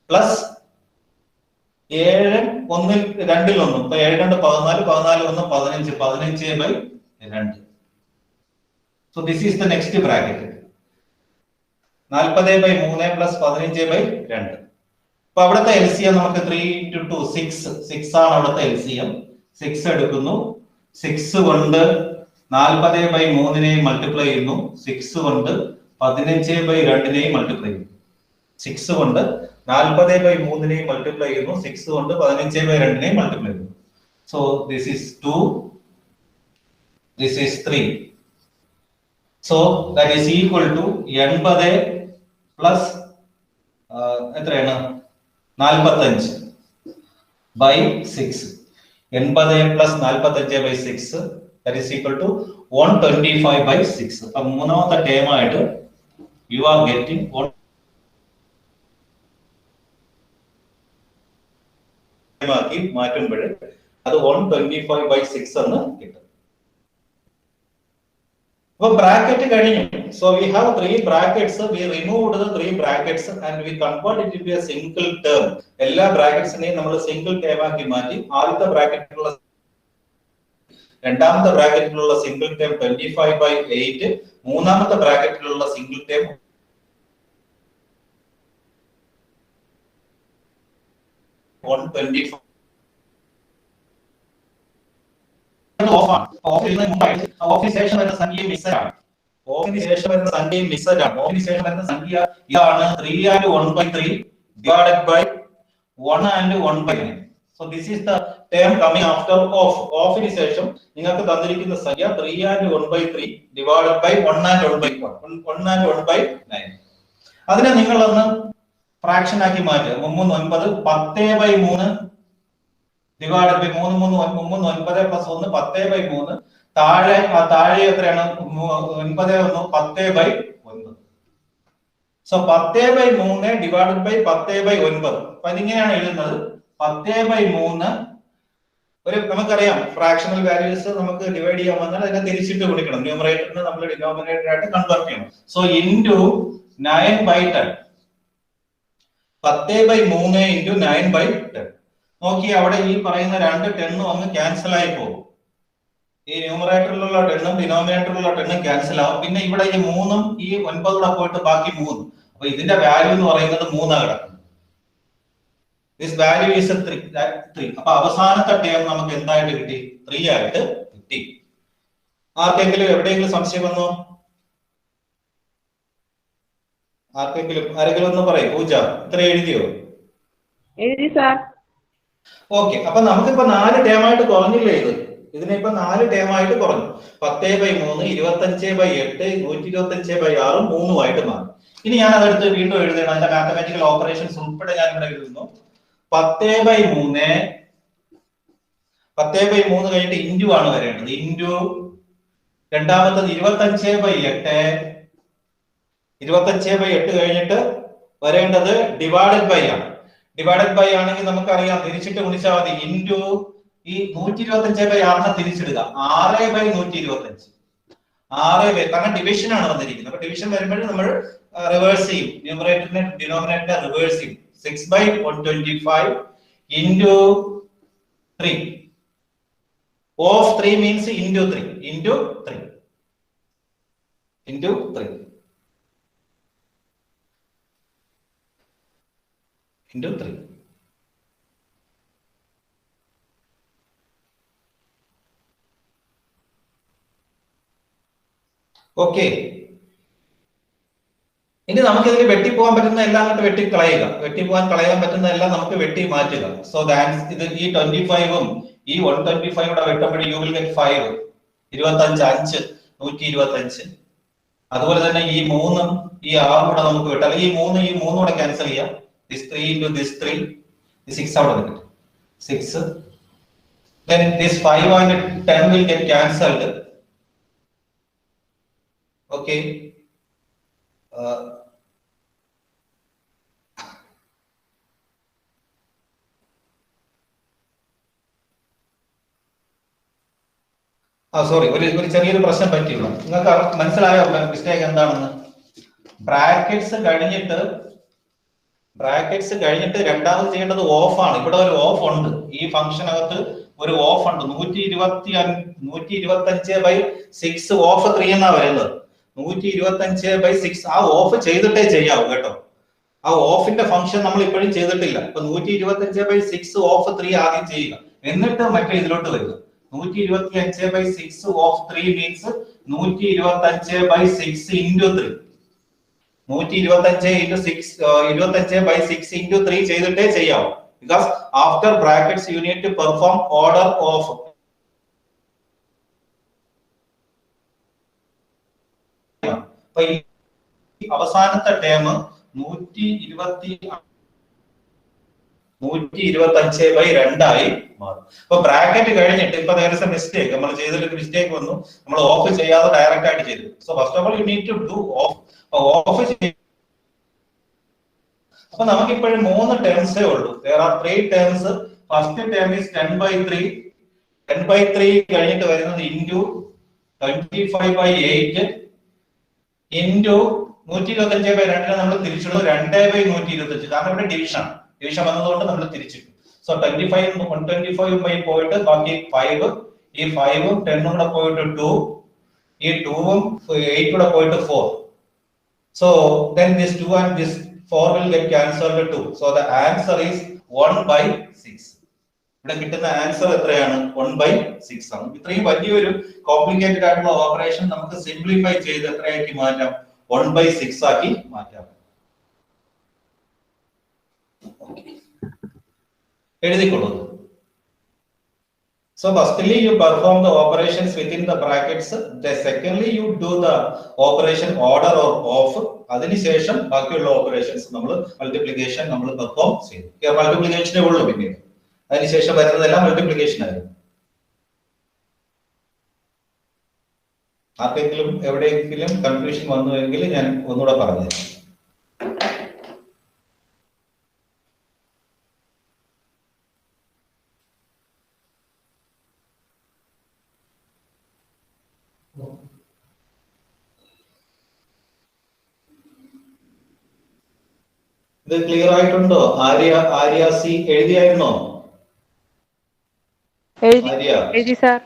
പ്ലസ് 7 1 ൽ 2 ൽ 1. അപ്പൊ 7 × 14, 14 1 15, 15/2. So this is the next bracket. 40/3 plus 15/2. അപ്പൊ അവിടുത്തെ എൽസിഎം നമുക്ക് 3 × 2 6 ആണ് അവിടുത്തെ എൽസിഎം. 6 എടുക്കുന്നു. 6 കൊണ്ട് 40/3 മൾട്ടിപ്ലൈ ചെയ്യുന്നു. 6 കൊണ്ട് 15/2 മൾട്ടിപ്ലൈ ചെയ്യുന്നു. 6 കൊണ്ട് 40/3 മൾട്ടിപ്ലൈ ചെയ്യുന്നു. 6 കൊണ്ട് 15/2 മൾട്ടിപ്ലൈ ചെയ്യുന്നു. So this is 2, this is 3. So that is equal to 80 plus എത്രയാണ് 45/6. 80 plus 45/6 that is equal to 125/6. അപ്പൊ മൂന്നാമത്തെ ടേം ആയിട്ട് you are getting ആക്കി മാറ്റുമ്പോൾ അത് 125/6 എന്ന് കിട്ടും. അപ്പൊ ബ്രാക്കറ്റ് കഴിഞ്ഞു. So we have 3 brackets. We removed the 3 brackets and we converted it into a single term. എല്ലാ ബ്രാക്കറ്റ്സിനെയും നമ്മൾ സിംഗിൾ ടേം ആക്കി മാറ്റി. ആദ്യത്തെ ബ്രാക്കറ്റിലുള്ള രണ്ടാമത്തെ ബ്രാക്കറ്റിലുള്ള സിംഗിൾ ടേം 25/8. മൂന്നാമത്തെ ബ്രാക്കറ്റിലുള്ള സിംഗിൾ ടേം 125. ഓഫിന് ശേഷം വരുന്ന സംഖ്യയും മിക്സഡ് ആണ്. ഓഫിന് ശേഷം വരുന്ന സംഖ്യയും മിക്സഡ് ആണ്. ഓഫിന് ശേഷം വരുന്ന സംഖ്യ ഇതാണ് 3 × 1/3 divided by 1 × 1/9. So this is the term coming after of. ഓഫിന് ശേഷം നിങ്ങൾക്ക് തന്നിരിക്കുന്ന സംഖ്യ 3 and 1/3 divided by 1 and 1/1, 1 and 1/9. അതിനെ നിങ്ങളൊന്ന് ഫ്രാക്ഷൻ ആക്കി മാറ്റുക. 3 9 10/3 ഡിവൈഡഡ് ബൈ 3 3 9 പ്ലസ് 1 10/3. താഴെ എത്രയാണ്? 9 1 10/9. So 10/3 divided by 10/9. അപ്പൊ ഇതിങ്ങനെയാണ് എഴുതുന്നത്. 10/3 ഒരു നമുക്കറിയാം ഫ്രാക്ഷണൽ വാല്യൂസ് നമുക്ക് ഡിവൈഡ് ചെയ്യാൻ വന്നാൽ അതിനെ തിരിച്ചിട്ട് കൊടുക്കണം. ന്യൂമറേറ്ററിനെ നമ്മൾ ഡിനോമിനേറ്റർ ആയിട്ട് കൺവേർട്ട് ചെയ്യണം. So into 9/10. 10/3 ഇൻറ്റു 9/10. നോക്കി അവിടെ ഈ പറയുന്ന 2 10 അങ്ങ് ക്യാൻസൽ ആയി പോകും. ഈ ന്യൂമറേറ്ററിലുള്ള 10 ഡിനോമിനേറ്ററിലുള്ള 10 ക്യാൻസൽ ആവും. പിന്നെ ഇവിടെ ഈ 3 ഈ 9 കൂടെ പോയിട്ട് ബാക്കി 3. അപ്പൊ ഇതിന്റെ വാല്യൂ എന്ന് പറയുന്നത് 3 ആണ് കിടക്കുന്നത്. This value is 3. അപ്പൊ അവസാനത്തെ ടേം നമുക്ക് എന്തായിട്ട് കിട്ടി? 3 ആയിട്ട് കിട്ടി. ആർക്കെങ്കിലും എവിടെയെങ്കിലും സംശയം വന്നോ? ആരെങ്കിലും ഒന്ന് പറയും. പൂജ ഇത്ര എഴുതിയോ? എഴുതി സാർ. ഓക്കെ. അപ്പൊ നമുക്കിപ്പോ 4 ടേം ആയിട്ട് കുറഞ്ഞില്ലേ ഇത്? ഇതിനിപ്പോ 4 ടേം ആയിട്ട് കുറഞ്ഞു. 10/3 25/8 125/6 3 മാറി. ഇനി ഞാൻ അതെടുത്ത് വീണ്ടും എഴുതണം. അതിന്റെ മാത്തമാറ്റിക്കൽ ഓപ്പറേഷൻസ് ഉൾപ്പെടെ ഞാൻ ഇവിടെ എഴുതുന്നു. 10/3 കഴിഞ്ഞിട്ട് ഇൻറ്റു ആണ് വരേണ്ടത്. ഇൻറ്റു രണ്ടാമത്തത് 25/8. 25/8 കഴിഞ്ഞിട്ട് വരേണ്ടത് ഡിവൈഡഡ് ബൈ ആണ്. ഡിവൈഡഡ് ബൈ ആണെങ്കിൽ നമുക്കറിയാം തിരിച്ചിട്ട് ഗുണിച്ചാൽ മതി. ഇൻറ്റു ഈ 125/6 തിരിച്ചിടുക. 6/125. 6 കാരണം ഡിവിഷൻ ആണ് വന്നിരിക്കുന്നത്. അപ്പൊ ഡിവിഷൻ വരുമ്പോൾ നമ്മൾ റിവേഴ്സ് ചെയ്യും. ന്യൂമറേറ്ററിനെ ഡിനോമിനേറ്ററിനെ റിവേഴ്സ് ചെയ്യും. 6/125 into 3. Of 3 means into 3. Into 3. Into 3. Into 3. Okay. ഇനി നമുക്ക് ഇതിൽ വെട്ടിപ്പോകാൻ പറ്റുന്ന എല്ലാം അങ്ങോട്ട് വെട്ടിക്കളയുക. കളയാൻ പറ്റുന്ന എല്ലാം നമുക്ക് വെട്ടി മാറ്റുക. സോ ഇത് ഈ 25ഉം ഈ 125 കൂടെ വെട്ടുമ്പോൾ യു വിൽ ഗെറ്റ് 5. 25 5 125. അതുപോലെ തന്നെ ഈ 3ഉം ഈ 6 കൂടെ നമുക്ക് വെട്ടാം. ഈ 3 കൂടെ ക്യാൻസൽ ചെയ്യാം. this 3 into this 3 this 6 അവിടെ കിട്ടും. 6. then this 5 and 10 will get cancelled. Okay. Sorry, ഒരു ചെറിയൊരു പ്രശ്നം പറ്റിയുള്ളൂ. നിങ്ങൾക്ക് മനസ്സിലായോ മിസ്റ്റേക്ക് എന്താണെന്ന്? ബ്രാക്കറ്റ്സ് കഴിഞ്ഞിട്ട് രണ്ടാമത് ചെയ്യേണ്ടത് ഓഫ് ആണ്. ഇവിടെ ഒരു ഓഫ് ഉണ്ട്. ഈ ഫംഗ്ഷനകത്ത് ഒരു ഓഫ് ഉണ്ട്. 125/6 ഓഫ് 3 എന്നാ വരുന്നത്. 125/6 ആ ഓഫ് ചെയ്തിട്ടേ ചെയ്യാവൂ കേട്ടോ. ആ ഓഫിന്റെ ഫംഗ്ഷൻ നമ്മൾ ഇപ്പോഴും ചെയ്തിട്ടില്ല. അപ്പൊ 125/6 ഓഫ് 3 ആദ്യം ചെയ്യുക, എന്നിട്ട് മറ്റേ ഇതിലോട്ട് വരിക. 125/6 ഓഫ് 3 മീൻസ് 125/6 into 3. 125/6 into 3 ചെയ്തിട്ടേ ചെയ്യാവൂ. Because after brackets you need to perform order of. അപ്പൊ ഈ അവസാനത്തെ ടേം 125/2 ആയി മാറും. അപ്പൊ ബ്രാക്കറ്റ് കഴിഞ്ഞിട്ട് ഇപ്പൊ നേരത്തെ മിസ്റ്റേക്ക് നമ്മൾ ചെയ്തിട്ട് മിസ്റ്റേക്ക് വന്നു. നമ്മൾ ഓഫ് ചെയ്യാതെ ഡയറക്റ്റ് ആയിട്ട് ചെയ്തു. So first of all you need to do of. അപ്പൊ നമുക്ക് ഇപ്പോഴും 3 ടേംസേ ഉള്ളൂ. there are 3 terms. First term is 10/3. 10/3 കഴിഞ്ഞിട്ട് വരുന്നത് ഇൻറ്റു 25/8 ഇൻറ്റു 125/2 നമ്മൾ തിരിച്ചിടുന്നത് 2/125. കാരണം ഇവിടെ ഡിവിഷൻ വന്നതുകൊണ്ട് നമ്മൾ തിരിച്ചിട്ടു. സോ 25 125 പോയിട്ട് ബാക്കി 5. ഈ 5ഉം 10ഉം കൂടെ പോയിട്ട് 2. ഈ 2ഉം 8 കൂടെ പോയിട്ട് 4. So then this 2 and this 4 will get cancelled too. So the answer is 1/6. ഇവിടെ കിട്ടുന്ന ആൻസർ എത്രയാണ്? 1/6 ആണ്. ഇത്രയും വലിയൊരു കോംപ്ലിക്കേറ്റഡ് ആയിട്ടുള്ള ഓപ്പറേഷൻ നമുക്ക് സിംപ്ലിഫൈ ചെയ്ത് എത്രയാക്കി മാറ്റാം? 1/6 ആക്കി മാറ്റാം. എഴുതിക്കൊള്ളൂ. So firstly you perform the operations within the brackets. The secondly you do the operation order or off. അതിനുശേഷം ബാക്കിയുള്ള ഓപ്പറേഷൻസ് നമ്മൾ മൾട്ടിപ്ലിക്കേഷൻ നമ്മൾ പെർഫോം ചെയ്യും. മൾട്ടിപ്ലിക്കേഷനേ ഉള്ളൂ പിന്നീട്. അതിനുശേഷം വരുന്നതെല്ലാം മൾട്ടിപ്ലിക്കേഷൻ ആയിരുന്നു. ആർക്കെങ്കിലും എവിടെയെങ്കിലും കൺഫ്യൂഷൻ വന്നുവെങ്കിൽ ഞാൻ ഒന്നുകൂടെ പറഞ്ഞുതരാം. ഇത് ക്ലിയർ ആയിട്ടുണ്ടോ? ആര്യ സി എഴുതിയായിരുന്നോ? എഴുതി സാർ.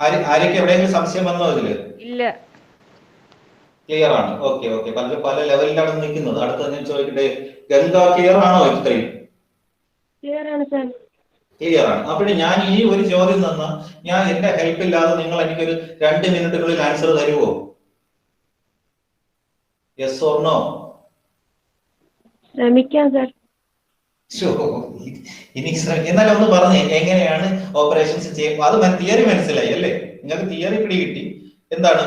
ആര്യക്ക് എവിടെയെങ്കിലും സംശയം വന്നോ ഇതില്? ഇല്ല. ക്ലിയർ ആണ്. Okay okay. പല ലെവലിലാണ് നിൽക്കുന്നത്. അടുത്ത ഞാൻ ചോദിക്കട്ടെ, ഗംഗ ക്ലിയർ ആണോ? ഇത്രയും ക്ലിയർ ആണ് സാർ. ക്ലിയർ ആണ്. അപ്പോൾ ഞാൻ ഈ ഒരു ചോദ്യം തന്ന ഞാൻ എന്റെ ഹെൽപ്പ് ഇല്ലാതെ നിങ്ങൾ എനിക്കൊരു 2 മിനിറ്റുകളിൽ ആൻസർ തരുമോ? Yes or no? ശ്രമിക്കാം സാർ. ഇനി എന്നാലും ഒന്ന് പറഞ്ഞേ, എങ്ങനെയാണ് ഓപ്പറേഷൻസ് ചെയ്യുമ്പോൾ? അത് തിയറി മനസ്സിലായി അല്ലേ? നിങ്ങൾക്ക് തിയറി പിടി കിട്ടി. എന്താണ്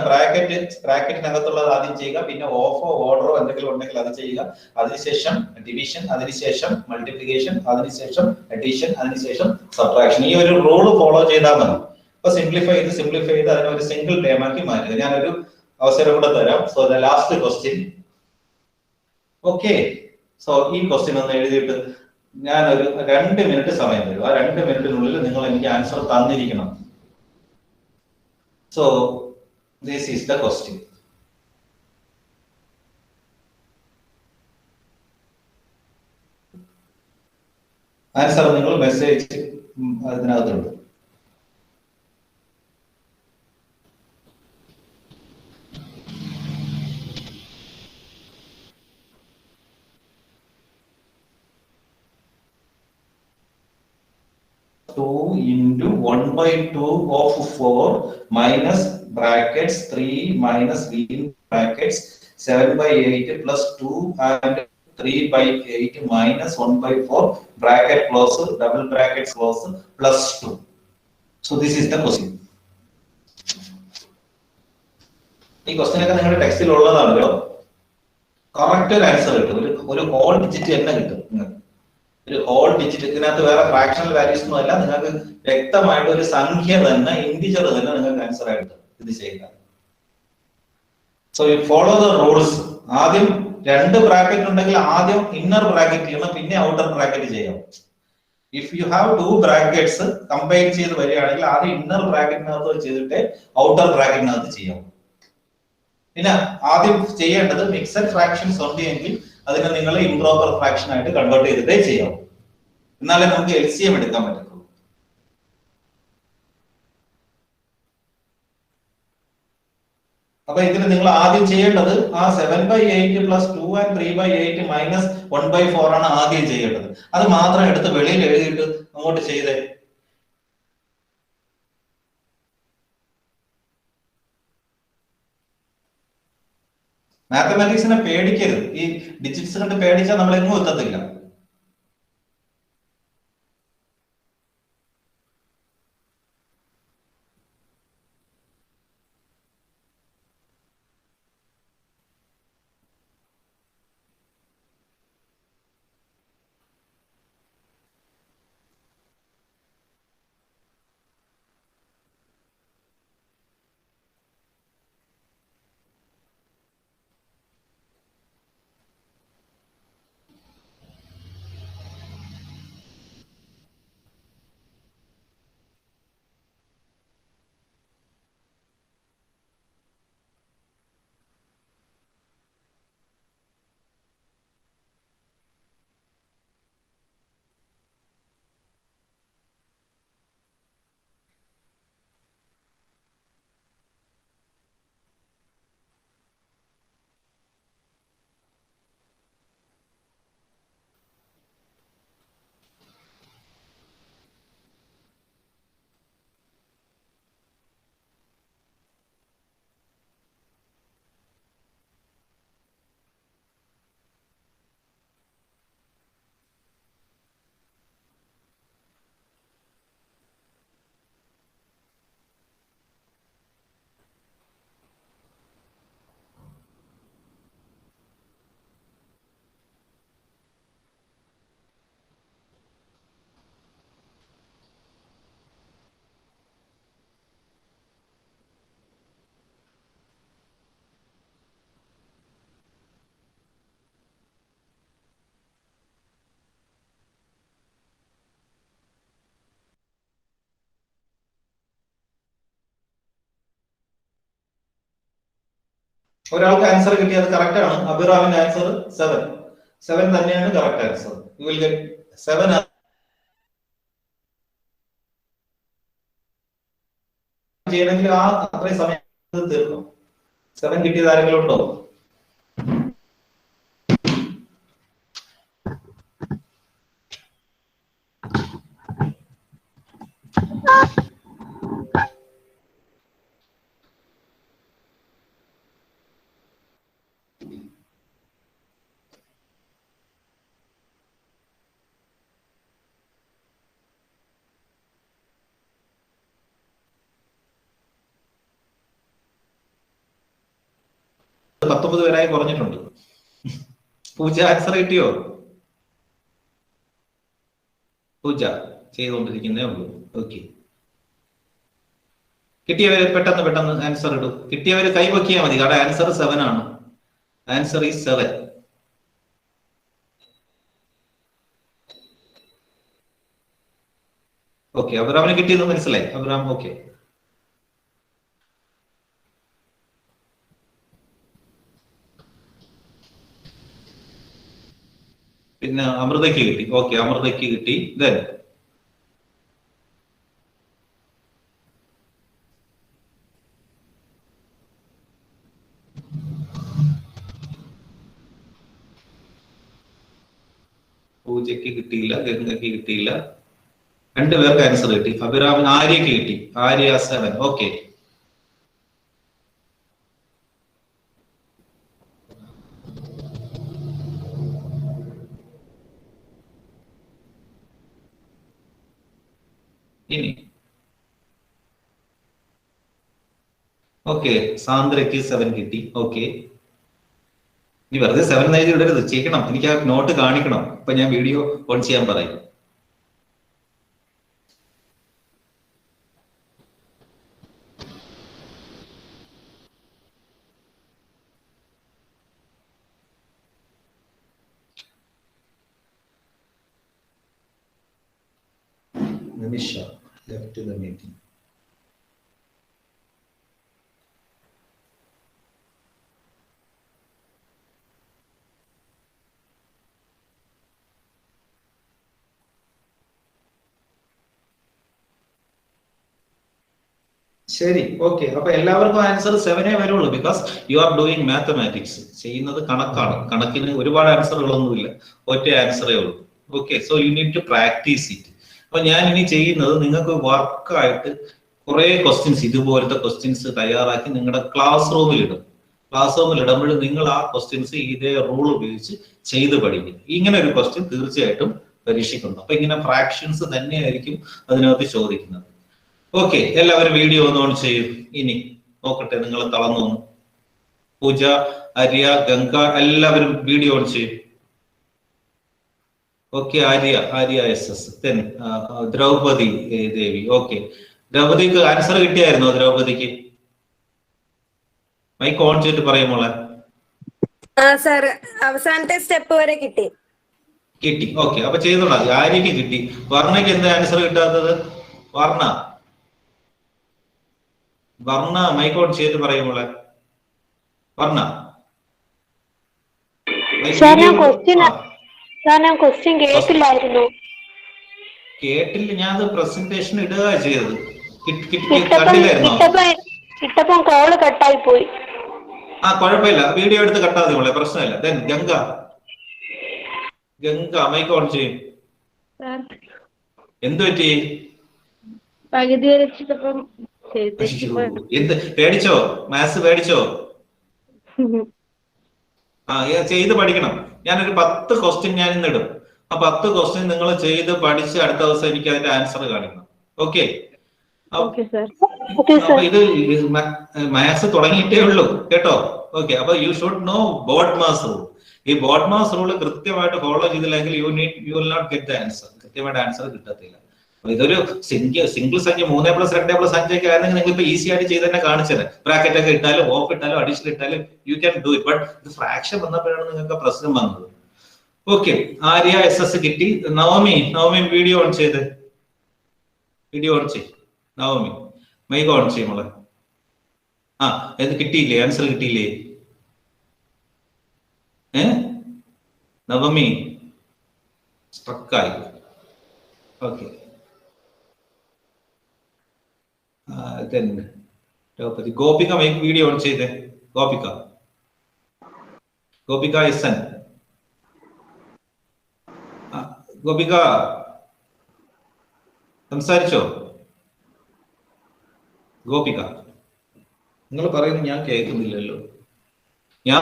ബ്രാക്കറ്റിനകത്തുള്ളത് ആദ്യം ചെയ്യുക, പിന്നെ ഓഫോ ഓർഡറോ എന്തെങ്കിലും ഉണ്ടെങ്കിൽ അത് ചെയ്യുക, അതിനുശേഷം ഡിവിഷൻ, അതിനുശേഷം മൾട്ടിപ്ലിക്കേഷൻ, അതിനുശേഷം അഡീഷൻ, അതിനുശേഷം സബ്ട്രാക്ഷൻ. ഈ ഒരു റൂള് ഫോളോ ചെയ്താൽ മതി. അപ്പൊ സിംപ്ലിഫൈ ചെയ്ത് അതിനെ ഒരു സിംഗിൾ ടേം ആക്കി മാറ്റുക. ഞാനൊരു അവസരം കൂടെ തരാം. So the last question. Okay, so ഈ ക്വസ്റ്റ്യൻ ഒന്ന് എഴുതിയിട്ട് ഞാനൊരു 2 മിനിറ്റ് സമയം തരും. ആ 2 മിനിറ്റിനുള്ളിൽ നിങ്ങൾ എനിക്ക് ആൻസർ തന്നിരിക്കണം. So this is the question. Answer നിങ്ങൾ മെസ്സേജ് അതിനകത്തുണ്ട്. Two into 1/2 of 4 minus brackets 3 minus b brackets 7/8 plus 2 and 3/8 minus 1/4 bracket close double brackets close plus 2. So this is the question. ഈ ക്വസ്റ്റ്യൻ ഒക്കെ നിങ്ങളുടെ ടെക്സ്റ്റിൽ ഉള്ളതാണല്ലോ. Correct ഒരു answer കിട്ടും. ഒരു whole digit തന്നെ കിട്ടും നിങ്ങൾക്ക്. ഒരു ഹോൾ ഡിജിറ്റ്, ഇതിനകത്ത് വേറെ ഫ്രാക്ഷണൽ വാല്യൂസ് ഒന്നും അല്ല. നിങ്ങൾക്ക് വ്യക്തമായിട്ട് ഒരു സംഖ്യ തന്നെ, ഇൻഡിജർ തന്നെ നിങ്ങൾക്ക് ആൻസർ ആയിട്ട് ഇത് ചെയ്യുക. So you follow the rules. ആദ്യം 2 ബ്രാക്കറ്റ് ഉണ്ടെങ്കിൽ ആദ്യം ഇന്നർ ബ്രാക്കറ്റ് ചെയ്യണം, പിന്നെ ഔട്ടർ ബ്രാക്കറ്റ് ചെയ്യാം. If you have 2 brackets combine ചെയ്ത് വരികയാണെങ്കിൽ ആദ്യം ഇന്നർ ബ്രാക്കറ്റിനകത്ത് ചെയ്തിട്ട് ഔട്ടർ ബ്രാക്കറ്റിനകത്ത് ചെയ്യാം. പിന്നെ ആദ്യം ചെയ്യേണ്ടത് മിക്സഡ് ഫ്രാക്ഷൻസ് ഉണ്ടെങ്കിൽ അതിനെ നിങ്ങൾ ഇംപ്രോപ്പർ ഫ്രാക്ഷൻ ആയിട്ട് കൺവേർട്ട് ചെയ്തിട്ടേ ചെയ്യാം. എന്നാലേ നമുക്ക് LCM എടുക്കാൻ പറ്റത്തുള്ളൂ. അപ്പൊ ഇതിന് നിങ്ങൾ ആദ്യം ചെയ്യേണ്ടത് ആ 7/8 plus 2 and 3/8 minus 1/4 ആണ് ആദ്യം ചെയ്യേണ്ടത്. അത് മാത്രം എടുത്ത് വെളിയിൽ എഴുതിയിട്ട് അങ്ങോട്ട് ചെയ്തേ. മാത്തമാറ്റിക്സിനെ പേടിക്കരുത്. ഈ ഡിജിറ്റ്സ് കണ്ട് പേടിച്ചാൽ നമ്മൾ എങ്ങും എത്തത്തില്ല. ഒരാൾക്ക് ആൻസർ കിട്ടിയത് കറക്റ്റ് ആണ്. അഭിറാമിന്റെ ആൻസർ 7 തന്നെയാണ് correct answer. You will get 7 ചെയ്യണമെങ്കിൽ ആ അത്രയും സമയം തീർക്കണം. 7 കിട്ടിയത് ആരെങ്കിലും ഉണ്ടോ? പത്തൊമ്പത് പേരായി കുറഞ്ഞിട്ടുണ്ട്. പൂജ ആൻസർ കിട്ടിയോ? പൂജ ചെയ്തുകൊണ്ടിരിക്കുന്നേ ഉള്ളൂ. ഓക്കെ, കിട്ടിയവര് പെട്ടെന്ന് ആൻസർ ഇടും. കിട്ടിയവര് കൈവക്കിയാൽ മതി, കാരണം ആൻസർ 7 ആണ്. Answer is 7. ഓക്കെ, അബ്രാമിന് കിട്ടിയെന്ന് മനസ്സിലായി. Abram okay. പിന്നെ അമൃതയ്ക്ക് കിട്ടി. ഓക്കെ, അമൃതയ്ക്ക് കിട്ടി. ദെൻ പൂജയ്ക്ക് കിട്ടിയില്ല, ഗംഗയ്ക്ക് കിട്ടിയില്ല. 2 പേർക്ക് ആൻസർ കിട്ടി. അഭിരാമിന്, ആര്യക്ക് കിട്ടി. ആര്യ 7. ഓക്കെ, ഇനി ഓക്കെ, സാന്ദ്രയ്ക്ക് 7 കിട്ടി. ഓക്കെ, ഇനി വെറുതെ 7 എഴുതി വിടരുത്, ചെയ്യണം. എനിക്ക് ആ നോട്ട് കാണിക്കണം. അപ്പൊ ഞാൻ വീഡിയോ ഓൺ ചെയ്യാൻ പറയും. Nimisha left the meeting. ശരി, ഓക്കെ. അപ്പൊ എല്ലാവർക്കും ആൻസർ 7 വരുള്ളൂ. Because you are doing mathematics. ചെയ്യുന്നത് കണക്കാണ്. കണക്കിന് ഒരുപാട് ആൻസറുകളൊന്നുമില്ല, ഒറ്റ ആൻസറേ ഉള്ളൂ. Okay, so you need to practise it. അപ്പൊ ഞാൻ ഇനി ചെയ്യുന്നത്, നിങ്ങൾക്ക് വർക്കായിട്ട് കുറെ ക്വസ്റ്റ്യൻസ്, ഇതുപോലത്തെ ക്വസ്റ്റ്യൻസ് തയ്യാറാക്കി നിങ്ങളുടെ ക്ലാസ് റൂമിൽ ഇടും. ക്ലാസ് റൂമിൽ ഇടുമ്പോൾ നിങ്ങൾ ആ ക്വസ്റ്റ്യൻസ് ഇതേ റൂൾ ഉപയോഗിച്ച് ചെയ്ത് പഠിക്കും. ഇങ്ങനെ ഒരു ക്വസ്റ്റ്യൻ തീർച്ചയായിട്ടും പരീക്ഷിക്കുന്നു. അപ്പൊ ഇങ്ങനെ ഫ്രാക്ഷൻസ് തന്നെയായിരിക്കും അതിനകത്ത് ചോദിക്കുന്നത്. ഓക്കെ, എല്ലാവരും വീഡിയോ ഒന്ന് ഓൺ ചെയ്യും. ഇനി നോക്കട്ടെ, നിങ്ങൾ തളർന്നു. പൂജ, ആര്യ, ഗംഗ എല്ലാവരും വീഡിയോ ഓൺ ചെയ്യും. Okay, Arya SS. Draupadi Devi. Okay, ദ്രൗപദിക്ക് ആൻസർ കിട്ടിയായിരുന്നോ? ദ്രൗപദിക്ക് മൈക്ക് ഓൺ ചെയ്തിട്ട് പറയുമോളെ. സർ, അവസാനത്തെ സ്റ്റെപ്പ് വരെ കിട്ടി. ഓക്കെ, അപ്പൊ ചെയ്തോളാം. ആര്യക്ക് കിട്ടി. വർണ്ണയ്ക്ക് എന്താ ആൻസർ കിട്ടാത്തത്? വർണ്ണ മൈക്ക് ഓൺ ചെയ്തിട്ട് പറയുമോളെ. വർണ്ണ കേട്ടില്ല. ഞാൻ അത് പ്രസന്റേഷൻ ഇടുക ചെയ്തത്. ഇട്ടപ്പം കോള് കട്ടായി പോയി. കുഴപ്പമില്ല, വീഡിയോ എടുത്ത് കട്ടാതെ മോളെ, പ്രശ്നമില്ല. ദെൻ ഗംഗ മൈക്ക് ഓൺ ചെയ്യും. എന്ത് പറ്റി? എന്ത് പേടിച്ചോ? മാത്സ് പേടിച്ചോ? ചെയ്ത് പഠിക്കണം. ഞാനൊരു 10 ക്വസ്റ്റ്യൻ ഞാൻ ഇന്നിടും. ആ 10 ക്വസ്റ്റ്യൻ നിങ്ങൾ ചെയ്ത് പഠിച്ച് അടുത്ത ദിവസം എനിക്ക് അതിന്റെ ആൻസർ കാണിക്കണം. ഓക്കെ, അപ്പൊ ഇത് മാത്സ് തുടങ്ങിയിട്ടേ ഉള്ളൂ കേട്ടോ. ഓക്കെ, അപ്പൊ you should know BODMAS rule. ഈ ബോഡ്മാസ് റൂൾ കൃത്യമായിട്ട് ഫോളോ ചെയ്തില്ലെങ്കിൽ you will not get the answer. കൃത്യമായിട്ട് ആൻസർ കിട്ടത്തില്ല. ഇതൊരു സിംഗിൾ സംഖ്യ 3+2+5 ഒക്കെ ആയിരുന്നെങ്കിൽ നിങ്ങൾ ഇപ്പൊ ഈസി ആയിട്ട് ചെയ്ത് തന്നെ കാണിച്ചത്. ബ്രാക്കറ്റ് ഒക്കെ ഇട്ടാലും ഓഫ് ഇട്ടാലും അഡീഷൻ ഇട്ടാലും you can do it. But ഇത് ഫ്രാക്ഷൻ വന്നപ്പോഴാണ് നിങ്ങൾക്ക് പ്രശ്നം വന്നത്. ഓക്കെ, ആര്യ SS കിട്ടി. നവമി വീഡിയോ ഓൺ ചെയ്ത്. വീഡിയോ ഓൺ ചെയ്. നവമി മൈക്ക് ഓൺ ചെയ്യും മോളെ. എന്ത് കിട്ടിയില്ലേ? ആൻസർ കിട്ടിയില്ലേ? നവമി സ്ട്രക്കായി. Okay, Gopika mic video on ചെയ്തേ. ഗോപിക എസ്. ഗോപിക സംസാരിച്ചോ? ഗോപിക, നിങ്ങൾ പറയുന്നത് ഞാൻ കേൾക്കുന്നില്ലല്ലോ. ഞാൻ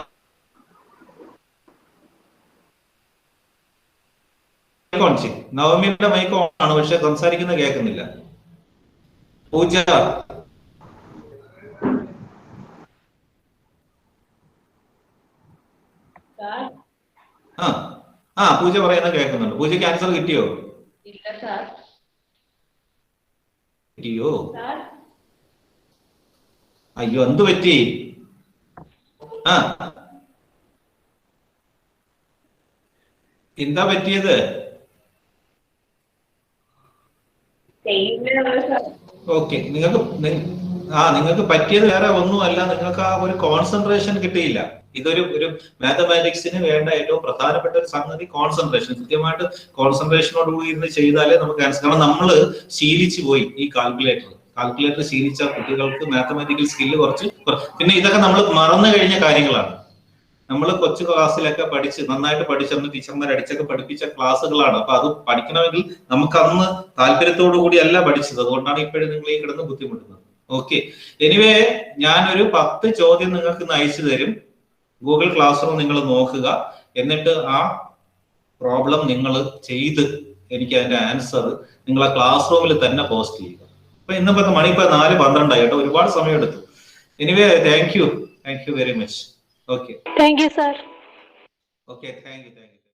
നവമിയുടെ മൈക്ക് ഓൺ ആണ്, പക്ഷെ സംസാരിക്കുന്ന കേൾക്കുന്നില്ല. പൂജ, പൂജ പറയുന്നത് കേൾക്കുന്നുണ്ട്. പൂജയ്ക്ക് ആൻസർ കിട്ടിയോ? കിട്ടിയോ? അയ്യോ, എന്ത് പറ്റി? എന്താ പറ്റിയത്? ഓക്കെ, നിങ്ങൾക്ക് പറ്റിയത് വേറെ ഒന്നുമല്ല, നിങ്ങൾക്ക് ആ ഒരു കോൺസെൻട്രേഷൻ കിട്ടിയില്ല. ഇതൊരു മാത്തമാറ്റിക്സിന് വേണ്ട ഏറ്റവും പ്രധാനപ്പെട്ട ഒരു സംഗതി കോൺസെൻട്രേഷൻ. കൃത്യമായിട്ട് കോൺസെൻട്രേഷനോട് കൂടി ഇരുന്ന് ചെയ്താലേ നമുക്ക് ആൻസർ. കാരണം നമ്മൾ ശീലിച്ചു പോയി ഈ കാൽക്കുലേറ്റർ ശീലിച്ച കുട്ടികൾക്ക് മാത്തമാറ്റിക്കൽ സ്കില്ല് കുറച്ച്. പിന്നെ ഇതൊക്കെ നമ്മൾ മറന്നു കഴിഞ്ഞ കാര്യങ്ങളാണ്. നമ്മൾ കൊച്ചു ക്ലാസ്സിലൊക്കെ നന്നായിട്ട് പഠിച്ചെന്ന് ടീച്ചർമാർ അടിച്ചൊക്കെ പഠിപ്പിച്ച ക്ലാസ്സുകളാണ്. അപ്പൊ അത് പഠിക്കണമെങ്കിൽ നമുക്ക് അന്ന് താല്പര്യത്തോടു കൂടിയല്ല പഠിച്ചത്. അതുകൊണ്ടാണ് ഇപ്പോഴും നിങ്ങൾ ഈ കിടന്ന് ബുദ്ധിമുട്ടുന്നത്. ഓക്കെ, എനിവേ ഞാനൊരു 10 ചോദ്യം നിങ്ങൾക്ക് ഇന്ന് അയച്ചു തരും. ഗൂഗിൾ ക്ലാസ് റൂം നിങ്ങൾ നോക്കുക. എന്നിട്ട് ആ പ്രോബ്ലം നിങ്ങൾ ചെയ്ത് എനിക്ക് അതിന്റെ ആൻസർ നിങ്ങൾ ആ ക്ലാസ് റൂമിൽ തന്നെ പോസ്റ്റ് ചെയ്യുക. അപ്പൊ ഇന്നിപ്പോ മണി 4:12 കേട്ടോ, ഒരുപാട് സമയം എടുത്തു. Anyway thank you very much. Okay. Thank you, sir. Okay, thank you.